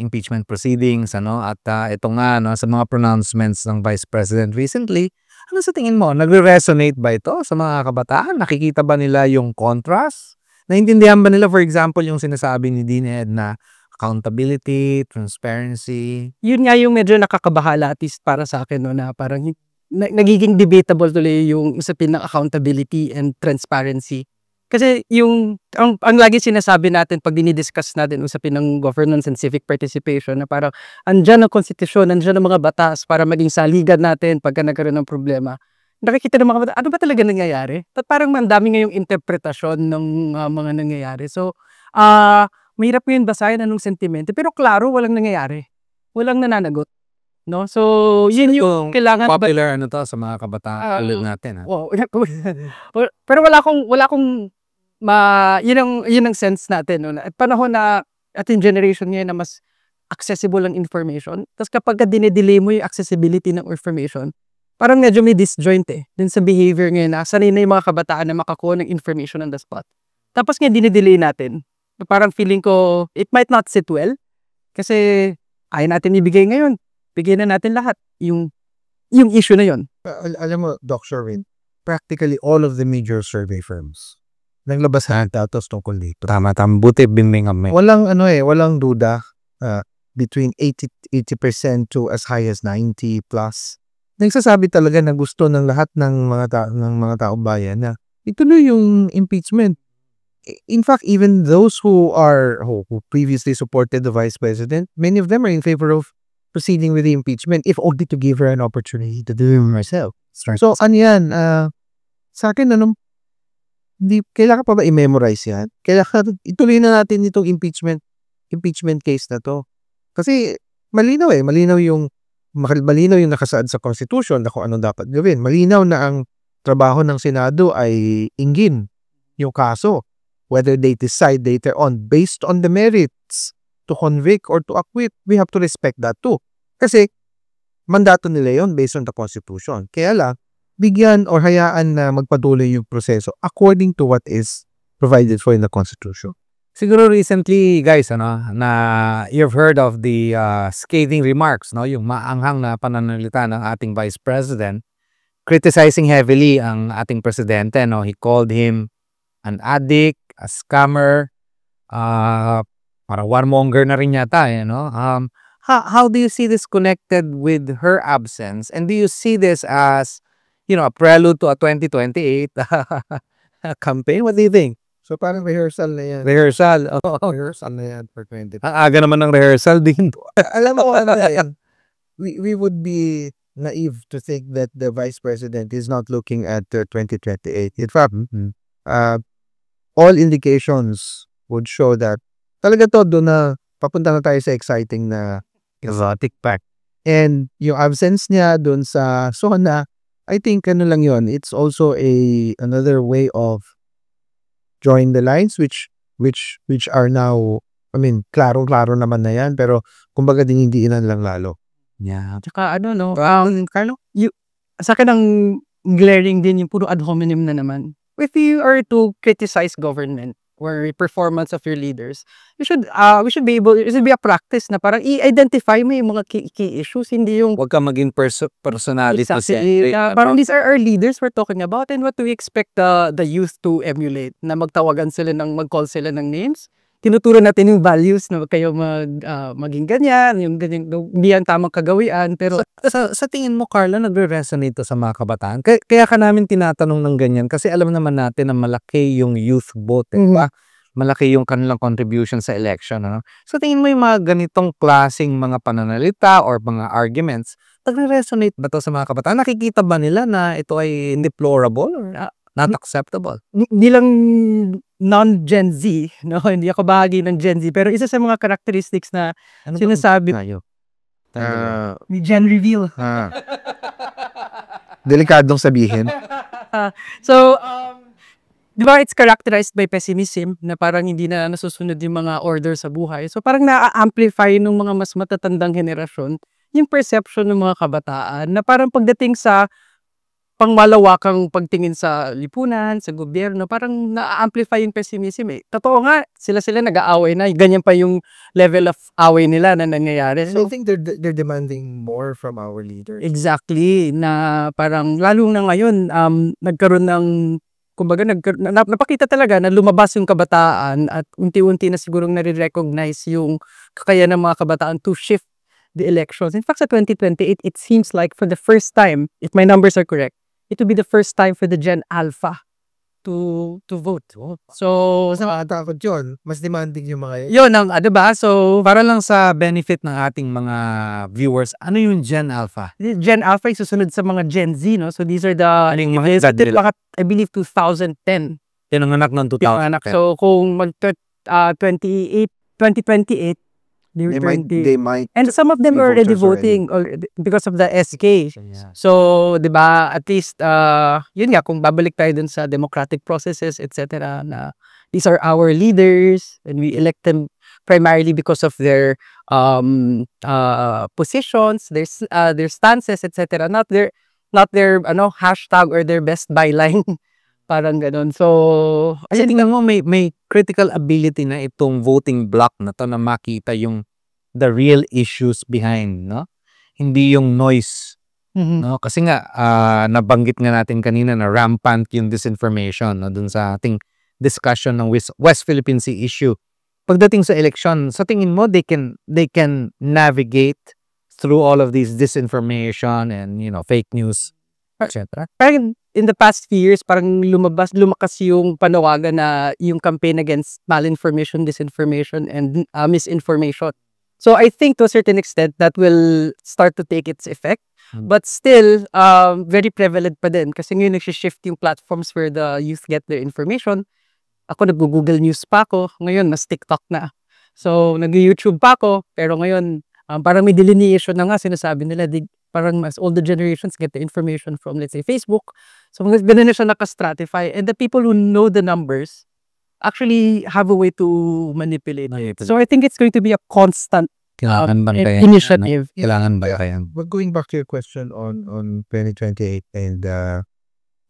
S2: impeachment proceedings, ano? At ito nga, no, sa mga pronouncements ng Vice President recently, ano sa tingin mo? Nagre-resonate ba ito sa mga kabataan? Nakikita ba nila yung contrast? Naintindihan ba nila, for example, yung sinasabi ni Dean Ed na accountability, transparency?
S1: Yun nga yung medyo nakakabahala, at least para sa akin, no, na parang nagiging debatable tuloy yung usapin ng accountability and transparency. Kasi yung ang lagi sinasabi natin pag dinidiscuss natin usapin ng governance and civic participation na parang andyan ang konstitusyon, andyan ang mga batas para maging saligan natin pagka nagkaroon ng problema. Nakikita ng mga bata, ano ba talaga nangyayari? At parang ang dami ngayong interpretasyon ng mga nangyayari. So, mahirap ngayon basahin anong sentimento. Pero klaro, walang nangyayari. Walang nananagot. No? So, yun yung kailangan.
S2: Popular ano to sa mga kabataan ulit natin.
S1: Wow. Pero wala akong yun ang sense natin. No? At panahon na ating generation ngayon na mas accessible ang information. Tapos kapag dinedelay mo yung accessibility ng information, parang medyo may disjoint din sa behavior ngayon na sanay na yung mga kabataan na makakuha ng information on the spot. Tapos nga dinedelay natin. Parang feeling ko, it might not sit well. Kasi ayaw natin ibigay ngayon. Bigyan na natin lahat yung issue na yon.
S3: Alam mo, Doc Sherwin, practically all of the major survey firms naglabas ng datos tungkol dito.
S2: Tama. Buti binbing kami.
S3: Walang duda. Between 80% to as high as 90 plus. Nagsasabi talaga na gusto ng lahat ng mga taong bayan na ituloy yung impeachment. In fact, even those who previously supported the Vice President, many of them are in favor of proceeding with the impeachment if only to give her an opportunity to do it herself. So, ano yan? Sa akin, kailangan pa ba i-memorize yan? Kailangan ituloy na natin itong impeachment case na to. Kasi malinaw yung nakasaad sa Constitution na kung anong dapat gawin. Malinaw na ang trabaho ng Senado ay inggin yung kaso. Whether they decide later on based on the merits to convict or to acquit, we have to respect that too. Kasi mandato nila yon based on the Constitution. Kaya lang, bigyan or hayaan na magpatuloy yung proseso according to what is provided for in the Constitution.
S2: Siguro recently, guys, na you've heard of the scathing remarks, no? Yung maanghang na pananalita ng ating Vice President, criticizing heavily ang ating presidente, no? He called him an addict, a scammer, para warmonger na rin yata, no? How do you see this connected with her absence? And do you see this as, a prelude to a 2028 campaign? What do you think?
S3: So parang rehearsal na yan.
S2: Rehearsal.
S3: Rehearsal na yan for 2028.
S2: Ang aga naman ng rehearsal din.
S3: Alam mo, we would be naive to think that the Vice President is not looking at 2028. In fact, all indications would show that talaga todo na papunta na tayo sa exciting na
S2: exotic pack.
S3: And yung absence niya dun sa SONA, I think lang yon. It's also another way of drawing the lines which are now, klaro naman na yan, pero kumbaga dinidiinan lang lalo.
S2: Yeah.
S1: Tsaka Carlo, sa akin ang glaring din yung puro ad hominem na naman. If you are to criticize government or performance of your leaders, we should be able, it should be a practice na parang i-identify mo yung mga key issues, hindi yung
S2: huwag ka maging personality.
S1: Exactly. Parang these are our leaders we're talking about, and what do we expect the youth to emulate? Na magtawagan sila mag-call sila ng names? Tinuturo natin yung values na kayo maging ganyan, yung ganyan, hindi ang tamang kagawian. Pero
S2: sa tingin mo, Carla, nagre-resonate to sa mga kabataan? Kaya ka namin tinatanong ng ganyan kasi alam naman natin na malaki yung youth vote, diba? Malaki yung kanilang contribution sa election. Ano? So tingin mo yung mga ganitong klaseng mga pananalita or mga arguments, nagre-resonate ba to sa mga kabataan? Nakikita ba nila na ito ay deplorable or not acceptable?
S1: Hindi lang non-Gen Z, no? Hindi ako bahagi ng Gen Z, pero isa sa mga characteristics na sinasabi
S2: tayo.
S1: ni Gen Reveal.
S3: Delikadong sabihin.
S1: So, di ba it's characterized by pessimism na parang hindi na nasusunod yung mga order sa buhay. So parang na-amplify ng mga mas matatandang henerasyon yung perception ng mga kabataan na parang pagdating sa pangmalawakang pagtingin sa lipunan, sa gobyerno, parang na-amplify yung pessimism eh. Totoo nga, sila nag-aaway na, ganyan pa yung level of away nila na nangyayari.
S3: So, I
S1: So,
S3: think they're demanding more from our leaders.
S1: exactly, na parang lalo na ngayon, nagkaroon ng, kumbaga, napakita talaga na lumabas yung kabataan at unti-unti na sigurong nare-recognize yung kakayahan ng mga kabataan to shift the elections. In fact, sa 2028, it seems like for the first time, if my numbers are correct, it will be the first time for the Gen Alpha to vote. So,
S3: Nakakatakot yun. Mas demanding yung mga
S1: yun ang, diba? So,
S2: Para lang sa benefit ng ating mga viewers, ano yung Gen Alpha?
S1: Gen Alpha ay susunod sa mga Gen Z, no? So, these are the,
S2: Aling mga edad nila?
S1: mga, I believe, 2010.
S2: Tinanganak ng 2000.
S1: Yung anak. So, kung 2028,
S3: they might
S1: and some of them
S3: be
S1: are already
S3: voters already.
S1: voting because of the SK.
S2: Yeah.
S1: So, 'di ba, at least yun nga kung babalik tayo dun sa democratic processes, etc. na these are our leaders and we elect them primarily because of their positions, their stances, etc. Not their hashtag or their best byline. Parang ganun. So,
S2: Kasi tingnan mo, may critical ability na itong voting block na to na makita yung the real issues behind, no? Hindi yung noise, no? Kasi nga, nabanggit nga natin kanina na rampant yung disinformation, no? Dun sa ating discussion ng West Philippine Sea issue. Pagdating sa election, sa tingin mo, they can navigate through all of these disinformation and, fake news, etc.
S1: parang in the past few years, parang lumakas yung panawagan na yung campaign against malinformation, disinformation, and misinformation. So I think to a certain extent that will start to take its effect. But still, very prevalent pa din. Kasi ngayon nagsishift yung platforms where the youth get their information. Ako nag-Google News pa ako. Ngayon, mas TikTok na. So, nag-YouTube pa ako. Pero ngayon, parang may delineation na nga sinasabi nila. Parang mas older generations get the information from, let's say, Facebook. So, ganun na siya naka-stratify. And the people who know the numbers actually have a way to manipulate. So, I think it's going to be a constant
S2: Kailangan ba kaya?
S1: initiative.
S2: Kailangan ba kaya?
S3: But going back to your question on 2028 and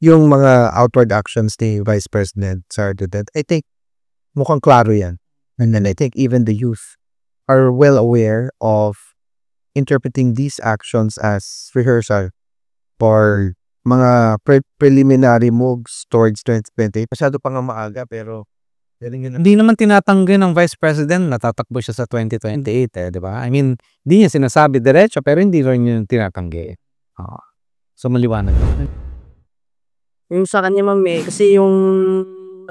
S3: yung mga outward actions ni Vice President Sara Duterte, I think mukhang klaro yan. And then I think even the youth are well aware of interpreting these actions as rehearsal for mga preliminary moves towards 2028. Masyado pa nga maaga pero
S2: Hindi naman tinatanggi ng Vice President na tatakbo siya sa 2028 di ba? I mean, hindi niya sinasabi diretso pero hindi rin niya tinatanggi. So maliwanag.
S4: Yung sa kanya kasi yung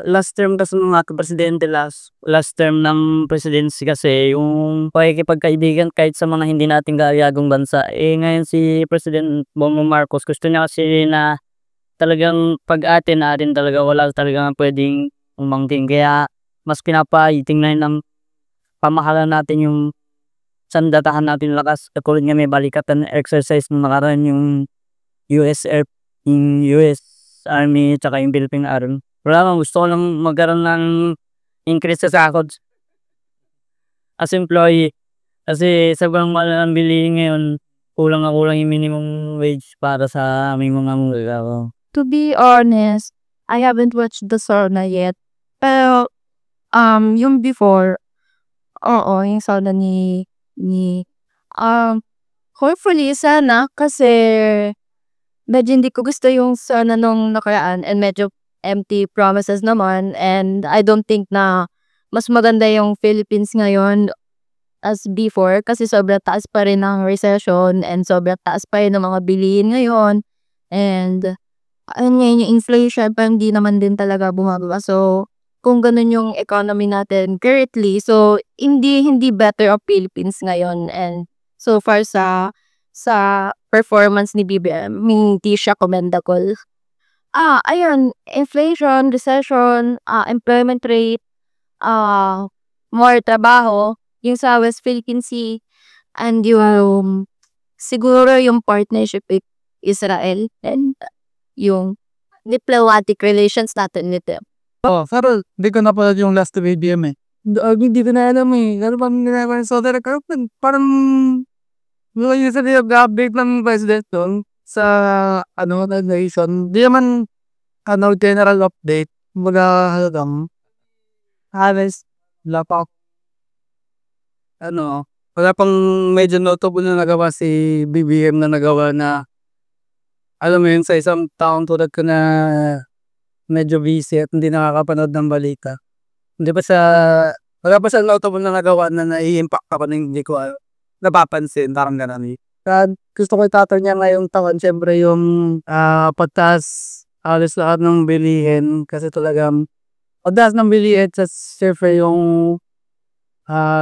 S4: last term kasi ng mga presidente, last term ng presidency kasi yung pakikipagkaibigan kahit sa mga hindi natin kaayagong bansa. Ngayon si President Bongbong Marcos gusto niya kasi na talagang pag-ate na rin talaga, wala talagang pwedeng umangting. Kaya mas pinapahitingnan ng pamahalaan natin yung sandatahan natin lakas. Katulad nga may balikatan exercise nung nakaraan yung US Army tsaka yung Philippine Army. Wala lang, gusto ko lang magkaroon ng increase sa sahod as employee. Kasi sobrang mahal ang bilihin ngayon, kulang yung minimum wage para sa aming mga mga.
S5: To be honest, I haven't watched the sauna yet. Pero, yung before, yung sauna hopefully, sana, kasi medyo hindi ko gusto yung sauna nung nakaraan and medyo empty promises naman, and I don't think na mas maganda yung Philippines ngayon as before kasi sobrang taas pa rin ng recession and sobrang taas pa rin ng mga bilihin ngayon, and ngayon yung inflation pa hindi naman din talaga bumababa. So kung ganun yung economy natin currently, so hindi better ang Philippines ngayon, and so far sa performance ni BBM hindi siya commendable. Ayun, inflation, recession, employment rate, more trabaho, yung sa West Philippine Sea, and yung siguro yung partnership Israel and yung diplomatic relations natin nito.
S1: Pero hindi ko napanood yung last BBM eh. Hindi ko na alam eh. Ano ba ginagawa ng Saudi Arabia? Parang yung isa nag-update ng president doon sa na nation. Hindi naman general update. Mga halos lapak. Wala pang medyo notable na nagawa si BBM na nagawa na alam mo yun sa isang taong tulad ko na medyo busy at hindi nakakapanood ng balita. Wala pa sa notable na nagawa na nai-impact ako na hindi ko napapansin. Parang ganun eh. Gusto ko itatanong niya ngayong taon, siyempre yung pagtaas alis lahat ng bilihin kasi talagang pagtaas ng bilihin sa siyempre yung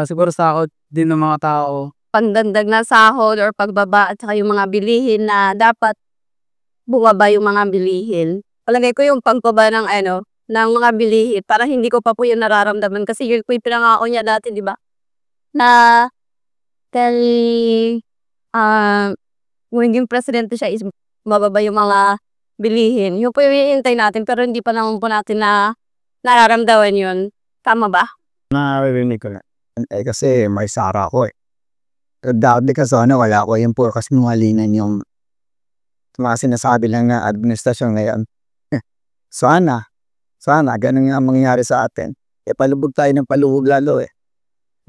S1: siguro sakot din ng mga tao.
S5: Pagdandag na sahod or pagbaba at saka yung mga bilihin na dapat bumaba yung mga bilihin. Palagay ko yung pagbaba ng ng mga bilihin para hindi ko pa po yung nararamdaman kasi yun po yung pinangako niya dati, di ba? Na kung naging presidente siya is mababa yung mga bilihin. Yun po yung hihintay natin pero hindi pa naman po natin na nararamdaman yun. Tama ba?
S3: Naririnig ko na. Kasi may sara ako eh. Dati kasi wala ko yung puro kasi malinan yung mga sinasabi lang na administrasyon ngayon. Sana, ganun nga mangyayari sa atin. Palubog tayo ng palubog lalo eh.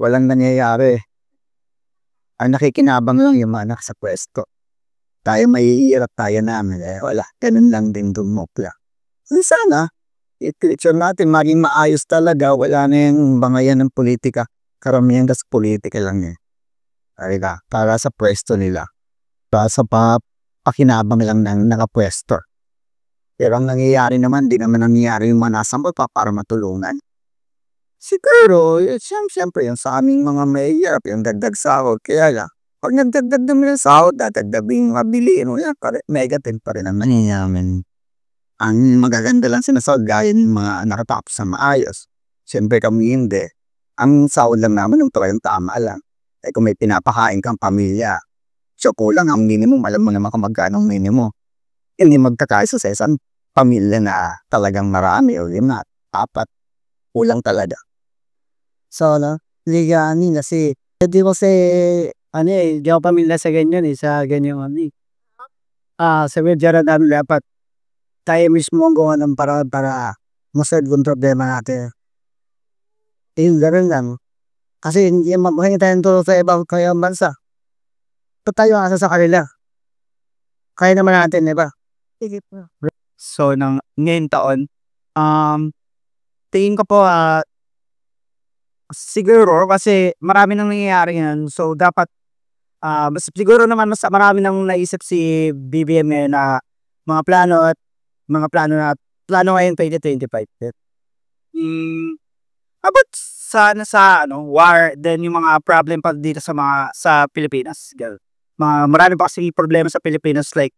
S3: Walang nangyayari. Ang nakikinabang lang yung mga nasa pwesto. Tayo mahihirap tayo namin eh. Wala, ganun lang din dumopla. Sana, i-creature natin maging maayos talaga. Wala na yung bangayan ng politika. Karamihan kasi politika lang eh. Para sa pwesto nila. Para sa pakinabang lang ng nakapwesto. Pero ang nangyayari naman, di naman nangyayari yung mga nasa baba para matulungan. Siguro, siyempre yung sa aming mga mahihirap, yung dagdag sahod. Kaya lang, pag nagdagdag naman yung sahod, dagdag yung mabiliin. Negative pa rin ang nangyayari. Ang magaganda lang sinasahod gaya ng mga nakatapos sa maayos. Siyempre kami hindi. Ang sahod lang naman yung tama lang. Kung may pinapakain kang pamilya, so kulang ang minimum, alam mo naman kung magkano ang minimum. Hindi magkakaisa sa isang pamilya na talagang marami o 5, 4, kulang talaga.
S4: So, liganin kasi, hindi ko di ako pamilya sa ganyan sa ganyan sa medya namin dapat tayo mismo ang gawa ng paraan para masolve yung problema natin. Ganun lang. Kasi hindi mabuhay tayong tulong sa ibang kayang bansa. Ito tayo asa sa kanila. Kaya naman natin, di ba?
S1: So, ngayon taon, tingin ko po, siguro kasi marami nang nangyayari yan. So, dapat, siguro naman mas marami nang naisip si BBM na mga plano ngayon 2025. About sana sa war, then yung mga problem pa dito sa Pilipinas. Marami pa kasi problema sa Pilipinas like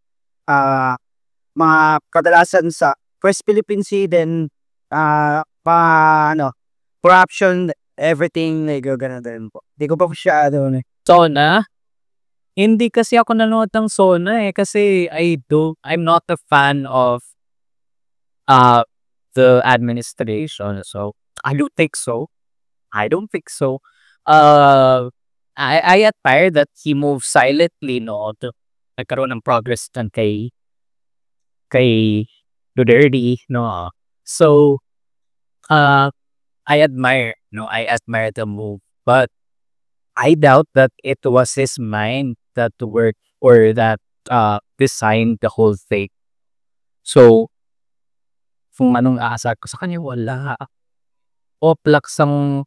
S1: mga kadalasan sa West Philippine Sea, then corruption, everything, like gano'n din po. Hindi ko pa siya
S2: Sona? Hindi kasi ako nanood ng Sona kasi I'm not a fan of the administration, so I don't think so. I admire that he moved silently to nagkaroon ng progress dyan kay Duterte, So, I admire the move, but I doubt that it was his mind that worked or that designed the whole thing. So, kung anong aasar ko sa kanya, wala. Oplax ang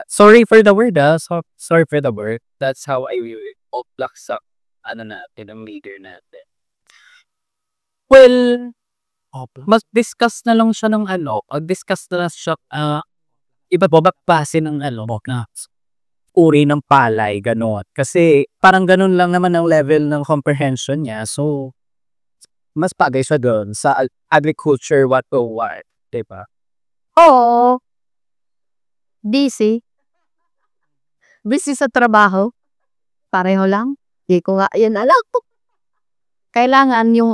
S2: sorry for the word, sorry for the word. That's how I view it. Oplax ang natin, ang leader natin. Well, mag-discuss na lang siya ng mag-discuss na lang siya, iba't klase ng na uri ng palay, gano'n. Kasi parang gano'n lang naman ang level ng comprehension niya. So, mas bagay siya doon sa agriculture 101, diba?
S5: Oo. Busy. Busy sa trabaho. Pareho lang. Di ko nga yan alam. kailangan yung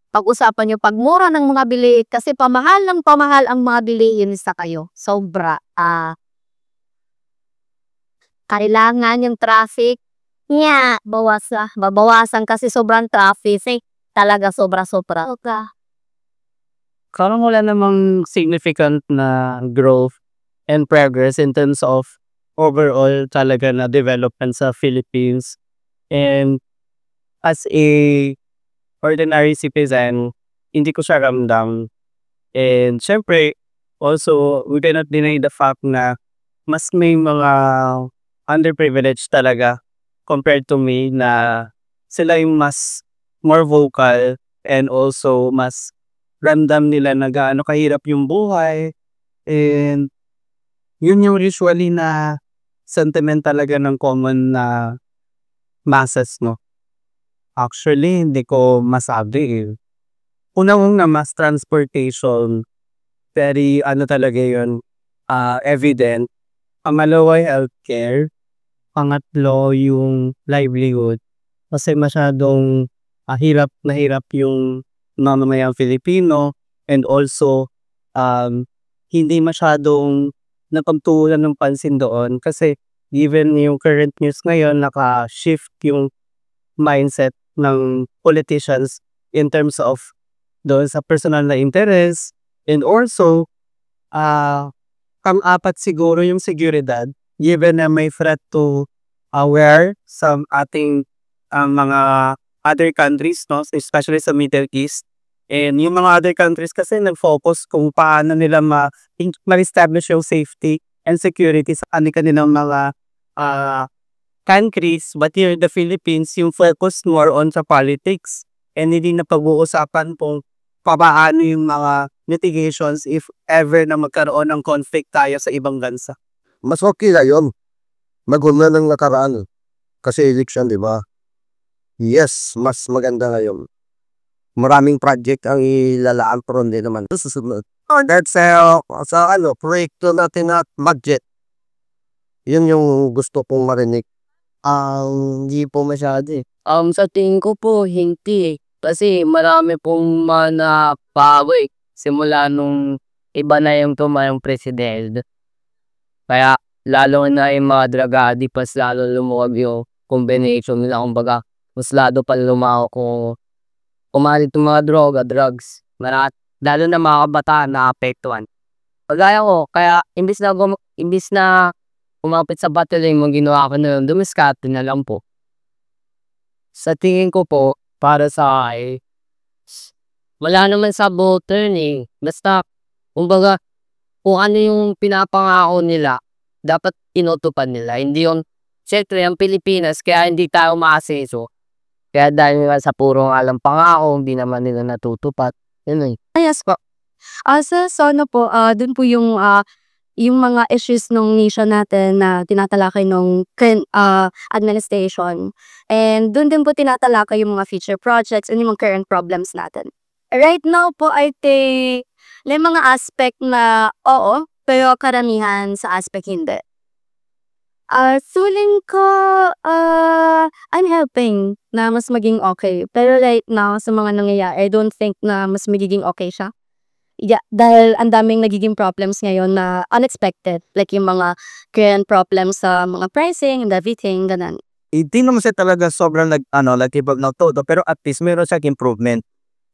S5: pag-usapan niyo 'pag mura ng mga bilihin kasi pamahal ng pamahal ang mga bilihin sa kayo, sobra. Kailangan yung traffic babawasan kasi sobrang traffic, talaga sobra-sobra.
S4: Parang wala namang significant na growth and progress in terms of overall talaga na development sa Philippines. And as a ordinary citizen, hindi ko siya ramdam. And syempre, also, we cannot deny the fact na mas may mga underprivileged talaga compared to me na sila yung more vocal and also mas ramdam nila na gaano kahirap yung buhay. And yun yung usually na sentiment talaga ng common na masses, no? Actually, hindi ko masabi eh. Unang-una, mass transportation, very talaga yun, evident. Pangalawa, healthcare. Pangatlo, yung livelihood. Kasi masyadong hirap na hirap yung mamamayang Filipino and also hindi masyadong napagtuunan ng pansin doon kasi given yung current news ngayon, naka-shift yung mindset ng politicians in terms of doon sa personal na interest and also pang-apat siguro yung seguridad given na may threat to aware sa ating mga other countries, no, especially sa Middle East. And yung mga other countries kasi nag-focus kung paano nila ma-establish yung safety and security sa kanilang mga countries. But here in the Philippines, yung focus more on sa politics and hindi na pag-uusapan kung paano yung mga mitigations if ever na magkaroon ng conflict tayo sa ibang bansa.
S3: Mas okay na yun. Maganda ng nakaraan. Kasi election, di ba? Yes, mas maganda ngayon. Maraming project ang ilalaan pero hindi naman susunod. That's sa proyekto natin na budget. Yun yung gusto kong marinig.
S4: Hindi po masyado eh. Sa tingin ko po, hindi eh. Kasi marami pong napawi simula nung iba na yung tumayong presidente. Kaya lalo na yung mga drug addict, mas lalo lumuwag yung combination nila. Kumbaga, mas lalo pa lumako kung kumalit yung mga drugs. Lalo na mga kabataan na apektuhan. Pagaya ko, kaya imbis na umapit sa battling mo, ginawa ko na yun, dumiskarte na lang po. Sa tingin ko po, para sa akin, wala naman sa voter eh. Basta, kumbaga, kung ano yung pinapangako nila, dapat inutupad nila. Hindi yung, syempre, ang Pilipinas, kaya hindi tayo maaseso. Kaya dahil nga sa puro alam pangako, hindi naman nila natutupad. Yun eh.
S5: Yes po. Dun po yung mga issues ng nation natin na tinatalakay ng administration. And dun din po tinatalakay yung mga future projects and yung mga current problems natin. Right now po, I think, may mga aspect na oo, pero karamihan sa aspect hindi. Feeling ko, I'm helping na mas maging okay. Pero right now, sa mga nangyayari, I don't think na mas magiging okay siya. Yeah, dahil ang daming nagiging problems ngayon na unexpected. Like yung mga current problems sa mga pricing and everything, ganun.
S4: Hindi naman siya talaga sobrang nag-ibag na todo, pero at least meron siyang improvement.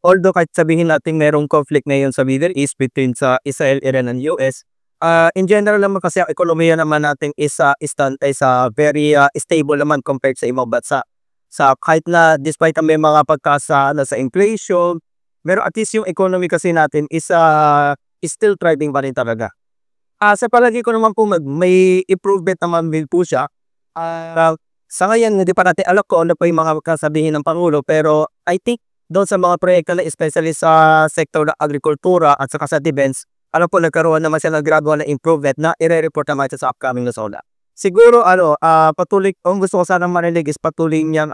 S4: Although kahit sabihin natin merong conflict ngayon sa Middle East between sa Israel, Iran, and US, in general naman kasi ang ekonomiya naman natin is very stable naman compared sa ibang bansa. Kahit na despite may mga pagkasa sa inflation, pero at least yung economy kasi natin is still thriving pa rin talaga. Sa palagi ko naman po may improvement naman din po siya. Sa ngayon, hindi pa natin alam ko ano pa yung mga kasabihin ng Pangulo, pero I think doon sa mga proyekto na especially sa sektor ng agrikultura at saka sa defense, alam po nagkaroon naman siya ng gradual na improvement na i-report naman sa upcoming na SOLA. Siguro patuloy, ang gusto ko sana marinig is patuloy niyang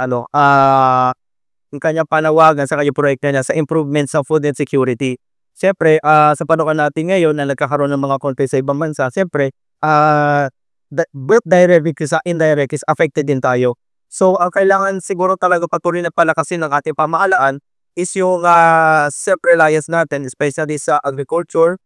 S4: yung kanyang panawagan sa kanyang proyekto niya sa improvement sa food and security. Siyempre, sa panahon natin ngayon na nagkakaroon ng mga conflict sa ibang bansa, siyempre, both direct sa indirect is affected din tayo.
S6: So, ang kailangan siguro talaga patuloy na palakasin ng ating pamahalaan is yung self-reliance natin, especially sa agriculture,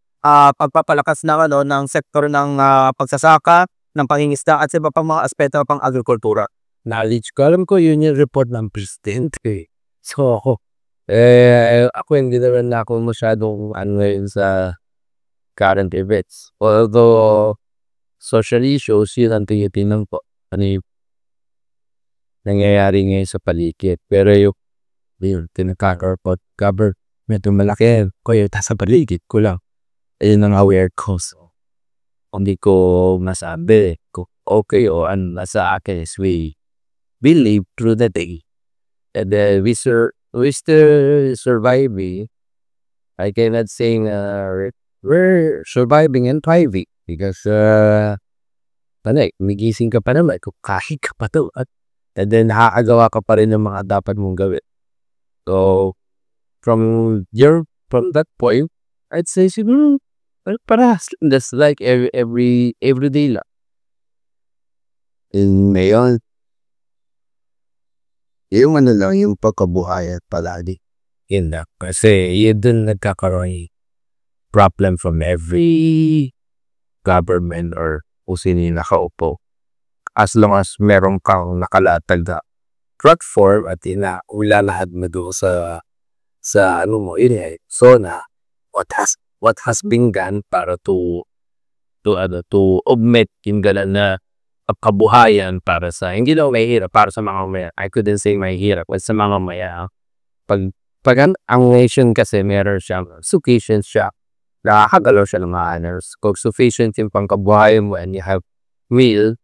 S6: pagpapalakas ng ng sektor ng pagsasaka, ng pangingisda at sa iba pang mga aspeto pang agrikultura.
S7: Knowledge ko, alam ko yun yung report ng presidente. So ako hindi naman ako masyadong ngayon sa current events. Although social issues, yun ang tinitingnan ko. Ano yung nangyayari ngayon sa paligid. Pero yung tinakaka-report government yung malaki ko yung sa paligid ko lang. Ayun ang aware ko. So, hindi ko masabi kung okay o ano nasa akin is we live through the day. And then we still surviving. I cannot say we're surviving and thriving because migising ka pa naman kung kahit ka pa to and then nakakagawa ka pa rin ng mga dapat mong gawin. So from that point, I'd say siguro parehas. That's like every day lang.
S3: In ngayon, yung lang, yung pagkabuhayan palagi.
S7: Yun lang. Kasi yun dun nagkakaroon yung problem from every government or kung sino yung nakaupo. As long as meron kang nakalatag na platform at ilalahad mo doon sa ano mo, so na what has been done para to augment yung galan na kabuhayan para sa hindi daw mahirap para sa mga maya. I couldn't say mahirap but sa mga maya. Pag ang nation kasi meron siyang sufficient siya, nakakagalaw siya ng honors. Kung sufficient yung pangkabuhayan mo and you have meal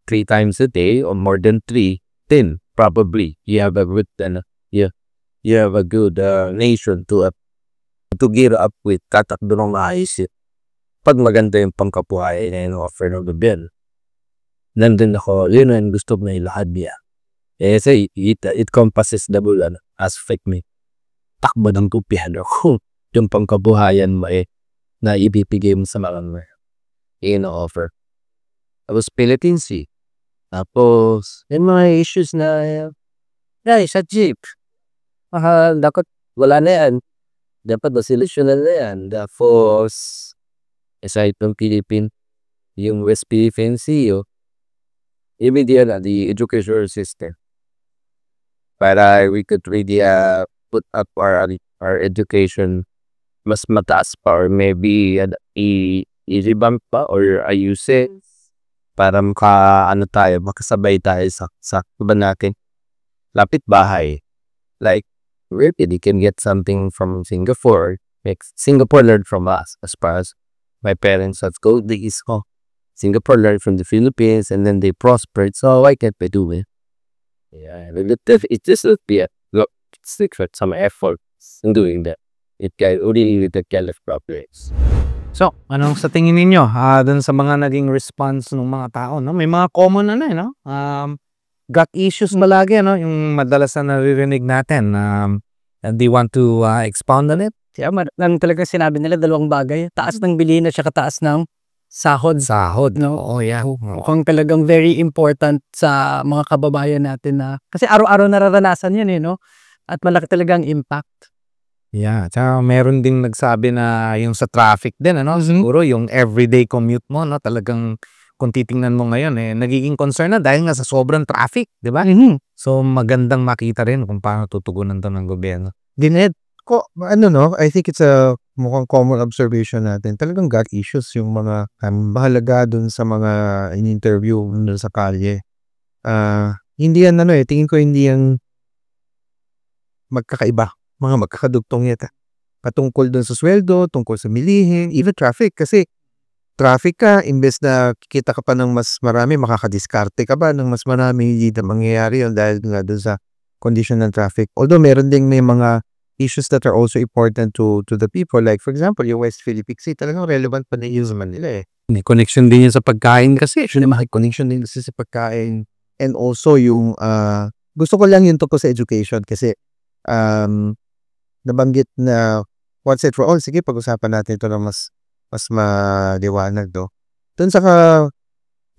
S7: 3 times a day or more than 3, then probably you have a good you have a good nation to gear up with tatakbo ng maayos. Pag maganda yung pangkabuhayan and offer ng gobyerno. Nandun ako, yun ang gusto mo na ilahad niya. Kasi it compasses the whole aspect me. Takbo ng gobyerno kung yung pangkabuhayan mo na ibibigay mo sa mga offer. Tapos Philippines Sea. Tapos, yung mga issues na sa jeep. Dapat wala na yan. Dapat solusyonan na yan. Tapos, aside from Philippines, yung West Philippine Sea, immediate the educational system. Para we could really put up our education mas mataas pa or maybe i-revamp pa or ayusin para makasabay tayo sa iba natin. Lapit bahay. Like, really can get something from Singapore. Singapore learned from us as far as my parents at school days. Singapore learned from the Philippines and then they prospered. So why can't we do it? Yeah, it just would be some effort in doing that. It can really the kind of progress.
S2: So, anong sa tingin ninyo dun sa mga naging response ng mga tao, no? May mga common no? Gut issues malagi, no? Yung madalas na naririnig natin. Do you want to expound on it?
S1: Yeah, talaga sinabi nila dalawang bagay. Taas ng bilihin at saka taas ng sahod. No?
S2: Oh, yeah.
S1: Mukhang talagang very important sa mga kababayan natin na kasi araw-araw nararanasan yan no? At malaki talagang impact.
S2: Yeah, tsaka meron ding nagsabi na yung sa traffic din, siguro yung everyday commute mo, no? Talagang kung titingnan mo ngayon, nagiging concern na dahil nga sa sobrang traffic, di ba? So, magandang makita rin kung paano tutugunan to ng gobyerno.
S3: Dined I think it's a mukhang common observation natin. Talagang gut issues yung mga mahalaga dun sa mga in-interview dun sa kalye. Hindi yan tingin ko hindi yan magkakaiba. Mga magkakadugtong yata. Patungkol dun sa sweldo, tungkol sa milihin, even traffic. Kasi traffic ka, imbes na kikita ka pa ng mas marami, makakadiskarte ka ba ng mas marami, hindi na mangyayari yun dahil nga dun sa condition ng traffic. Although meron ding may mga issues that are also important to the people. Like for example, yung West Philippine Sea, talagang relevant pa na use man nila
S2: May connection din yun sa pagkain kasi.
S3: Actually, may connection din sa pagkain. And also yung, gusto ko lang yung tungkol sa education kasi nabanggit na once and for all, sige, pag-usapan natin ito na mas maliwanag, no? Doon sa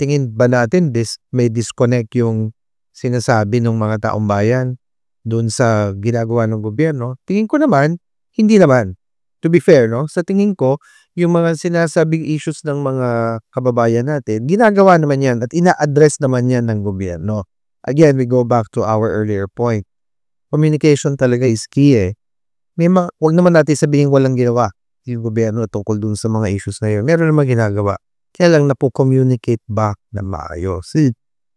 S3: tingin ba natin may disconnect yung sinasabi ng mga taong bayan doon sa ginagawa ng gobyerno? Tingin ko naman, hindi naman. To be fair, no? Sa tingin ko, yung mga sinasabing issues ng mga kababayan natin, ginagawa naman yan at ina-address naman yan ng gobyerno. Again, we go back to our earlier point. Communication talaga is key eh. Huwag naman natin sabihin walang ginawa yung gobyerno tungkol dun sa mga issues na yun. Meron naman ginagawa. Kaya lang na po communicate back na maayos.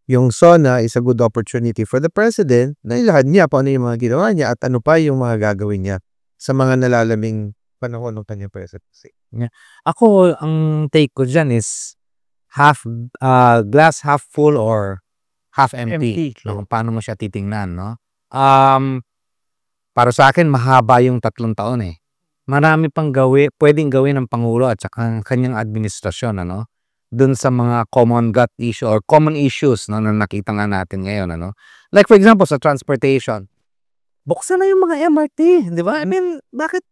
S3: Yung SONA is a good opportunity for the president na ilahad niya kung ano yung mga ginawa niya at ano pa yung mga gagawin niya sa mga nalalaming panahon ng kanyang presidency.
S2: Ako, ang take ko dyan is glass half full or half empty. No? Kung paano mo siya titingnan, no? Para sa akin, mahaba yung 3 taon eh. Marami pang pwedeng gawin ng Pangulo at saka ang kanyang administrasyon, ano? Dun sa mga common gut issue or common issues, no, na nakita nga natin ngayon, ano? Like for example, sa transportation. Buksan na yung mga MRT, di ba? I mean, bakit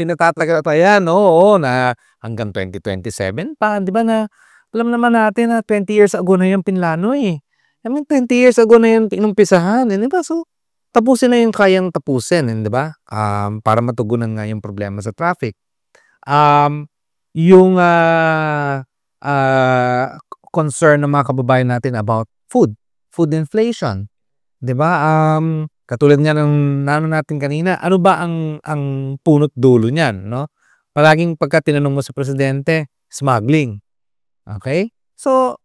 S2: pinatatagal pa yan? Oo, na hanggang 2027 pa, di ba na alam naman natin na 20 years ago na yung pinlano eh. I mean, 20 years ago na yung inumpisahan, di ba? So, tapusin na yung kayang tapusin, di ba? Para matugunan nga yung problema sa traffic. Yung concern ng mga kababayan natin about food inflation, di ba? Katulad nga ng natin kanina, ano ba ang punot dulo niyan, no? Palaging pagka tinanong mo sa presidente, smuggling. Okay? So,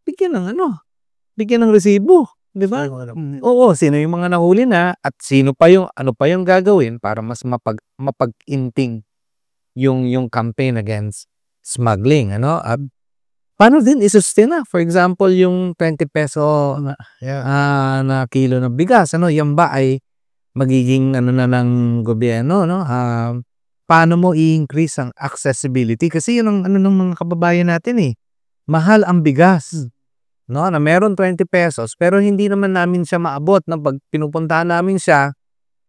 S2: bigyan ng resibo. Di ba? Oo, sino yung mga nahuli na at ano pa yung gagawin para mas mapag-inting yung campaign against smuggling, ano? Paano din i-sustain na? For example, yung 20 peso na kilo ng bigas, ano? Yan ba ay magiging na ng gobyerno, no? Paano mo i-increase ang accessibility? Kasi yun ang ng mga kababayan natin eh. Mahal ang bigas. No, na meron 20 pesos pero hindi naman namin siya maabot na pag pinupuntahan namin siya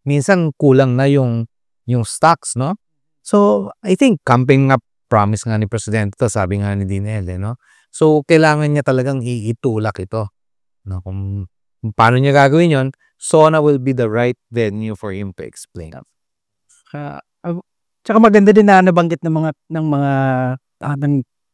S2: minsan kulang na yung stocks, no? So, I think campaign nga promise nga ni Presidente to, sabi nga ni Dinel, no? So, kailangan niya talagang iitulak ito. No, kung paano niya gagawin yon, SONA will be the right venue for him to explain.
S1: Tsaka maganda din na nabanggit ng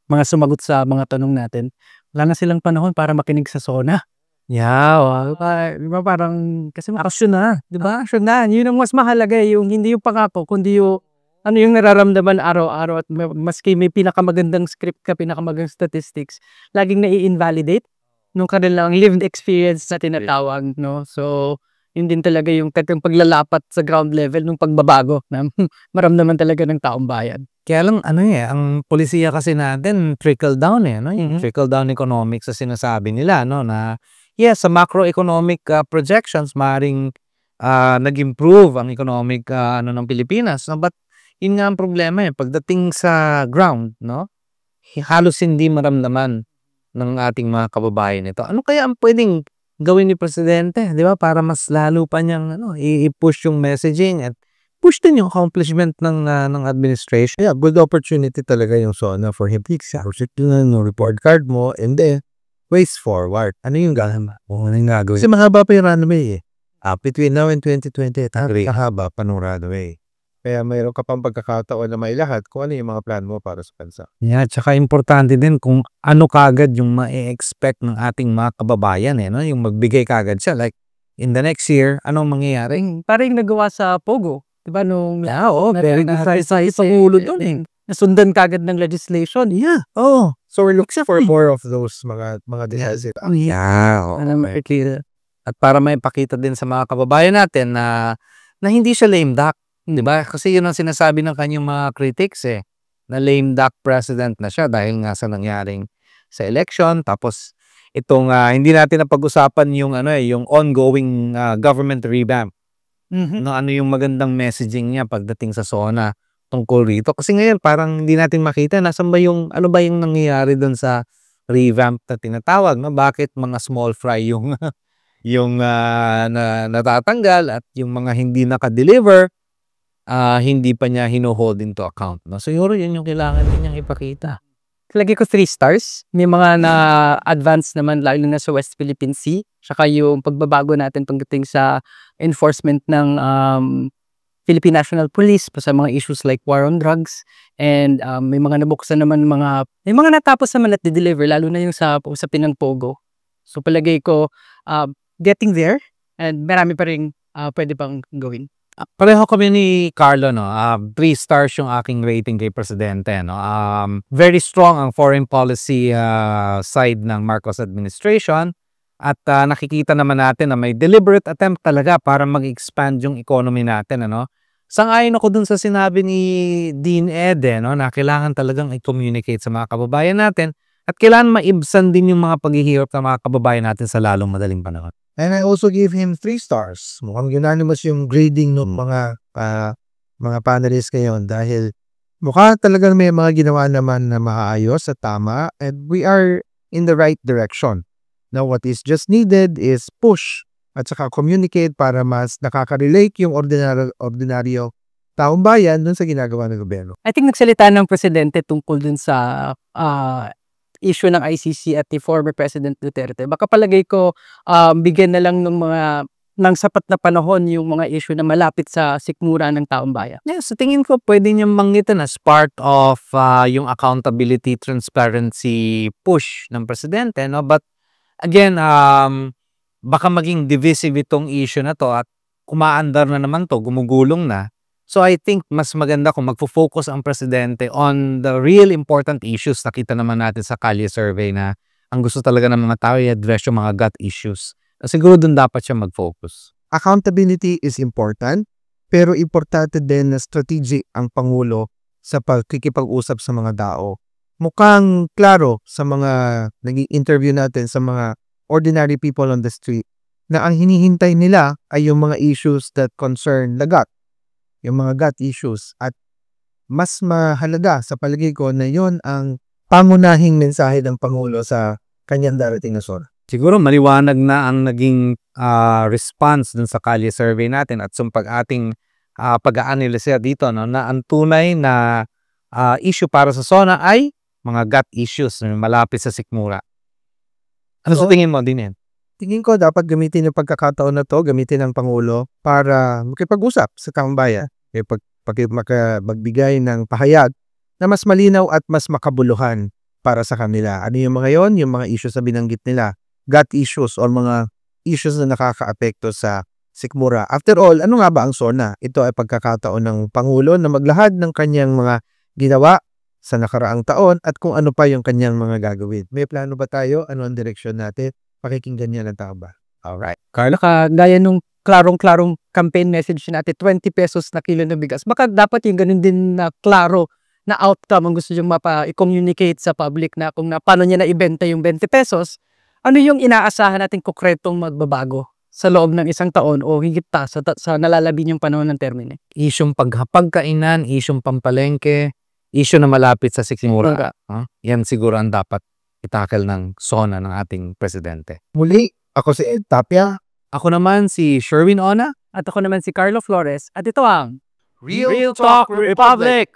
S1: mga sumagot sa mga tanong natin. Wala na silang panahon para makinig sa SONA. Yeah, di ba parang, kasi action na, di ba? Action na. Yun ang mas mahalaga yung hindi yung pangako, kundi yung ano yung nararamdaman araw-araw at maski may pinakamagandang script ka, pinakamagandang statistics, laging nai-invalidate nung kanilang lived experience na tinatawag, no? So, yun din talaga yung paglalapat sa ground level ng pagbabago na maramdaman talaga ng taong bayan.
S2: Kaya lang ang polisiya kasi natin trickle down no? Yung trickle down economics sa sinasabi nila, no, na yes, sa macroeconomic projections maring nag-improve ang economic ng Pilipinas, no? But yun nga ang problema pagdating sa ground, no, halos hindi maramdaman ng ating mga kababayan ito. Ano kaya ang pwedeng gawin ni Presidente, di ba, para mas lalo pa niyang i-push yung messaging at push din yung accomplishment ng administration.
S3: Yeah, good opportunity talaga yung SONA for him. No report card mo and then ways forward. Ano yung gagawin?
S2: Ano yung gagawin?
S3: Kasi mahaba pa yung runway eh. Between now and 2020, kahaba pa ng runway. Kaya mayroon ka pang pagkakataon na mailahat kung ano yung mga plan mo para sa bansa.
S2: Yeah, tsaka importante din kung ano kagad yung ma-expect ng ating mga kababayan no? Yung magbigay kagad siya. Like, in the next year, anong mangyayari?
S1: Parang nagawa sa Pogo. Diba nung
S2: very
S1: sa ulo doon nasundan kagad ng legislation. Yeah.
S3: Oh, so we're looking for more of those mga deposit.
S2: At para maipakita din sa mga kababayan natin na hindi siya lame duck, 'di ba? Kasi yun ang sinasabi ng kanyang mga critics na lame duck president na siya dahil nga sa nangyaring sa election. Tapos itong hindi natin napag-usapan yung yung ongoing government revamp. No, ano yung magandang messaging niya pagdating sa SONA tungkol rito. Kasi ngayon parang hindi natin makita nasan ba ano ba yung nangyayari doon sa revamp na tinatawag, no? Bakit mga small fry yung natatanggal at yung mga hindi naka-deliver hindi pa niya hino-hold into account, no? So yun yung kailangan din niyang ipakita.
S1: lagay ko 3 stars. May mga na-advance naman lalo na sa West Philippine Sea. Tsaka yung pagbabago natin pagdating sa enforcement ng Philippine National Police pa sa mga issues like war on drugs. And may mga nabuksan naman may mga natapos naman at deliver lalo na yung sa usapin ng Pogo. So palagay ko getting there and marami pa rin pwede pang gawin.
S2: Pareho kami ni Carlo, no? 3 stars yung aking rating kay Presidente, no? Very strong ang foreign policy side ng Marcos administration at nakikita naman natin na may deliberate attempt talaga para mag-expand yung economy natin, ano? Sang-ayon ako dun sa sinabi ni Dean Ede, no? Na kailangan talagang i-communicate sa mga kababayan natin at kailangan maibsan din yung mga paghihirap ng mga kababayan natin sa lalong madaling panahon.
S3: And I also give him 3 stars. Mukhang unanimous yung grading ng mga panelists ngayon dahil mukha talagang may mga ginawa naman na maayos at tama and we are in the right direction. Now, what is just needed is push at saka communicate para mas nakaka-relate yung ordinaryo taong bayan dun sa ginagawa ng gobyerno.
S1: I think nagsalita ng Presidente tungkol dun sa issue ng ICC at ni former President Duterte. Baka palagay ko bigyan na lang ng sapat na panahon yung mga issue na malapit sa sikmura ng taong bayan.
S2: Yeah, sa tingin ko pwede niyang manggitan as part of yung accountability, transparency push ng Presidente, no? But again, baka maging divisive itong issue na to at kumaandar na naman to, gumugulong na. So I think mas maganda kung magfo-focus ang Presidente on the real important issues. Nakita naman natin sa Kalye survey na ang gusto talaga ng mga tao i-address yung mga gut issues. Siguro dun dapat siya mag-focus.
S3: Accountability is important, pero importante din na strategic ang Pangulo sa pagkikipag-usap sa mga tao. Mukhang klaro sa mga naging interview natin sa mga ordinary people on the street na ang hinihintay nila ay yung mga issues that concern the gut. Yung mga gut issues at mas mahalaga sa palagay ko na yon ang pangunahing mensahe ng Pangulo sa kanyang darating na SONA.
S2: Siguro maliwanag na ang naging response dun sa Kalye survey natin at sumpag ating pag-aanalisa dito, no, na ang tunay na issue para sa SONA ay mga gut issues na malapit sa sikmura. Ano sa tingin mo, Dinen?
S3: Tingin ko dapat gamitin yung pagkakataon na to, gamitin ng Pangulo para makipag-usap sa taong bayan. Magbigay ng pahayag na mas malinaw at mas makabuluhan para sa kanila. Ano yung mga yon? Yung mga issues na binanggit nila. Gut issues or mga issues na nakaka-apekto sa sikmura. After all, ano nga ba ang SONA? Ito ay pagkakataon ng Pangulo na maglahad ng kanyang mga ginawa sa nakaraang taon at kung ano pa yung kanyang mga gagawin. May plano ba tayo? Ano ang direksyon natin? Pakikinggan niya ng tao ba?
S2: Alright.
S1: Carlo, gaya nung klarong-klarong campaign message natin, 20 pesos na kilo ng bigas. Baka dapat yung ganun din na klaro na outcome ang gusto niyong i-communicate sa public na kung paano niya na-ibenta yung 20 pesos, ano yung inaasahan natin konkretong magbabago sa loob ng isang taon o higit pa sa nalalabi yung panahon ng termine?
S2: Isyong paghapagkainan, isyong pampalengke, issue na malapit sa sikmura. Yan siguro ang dapat itakel ng SONA ng ating Presidente.
S3: Muli, ako si Ed Tapia.
S2: Ako naman si Sherwin Ona.
S1: At ako naman si Carlo Flores. At ito ang
S2: Real Talk Republic!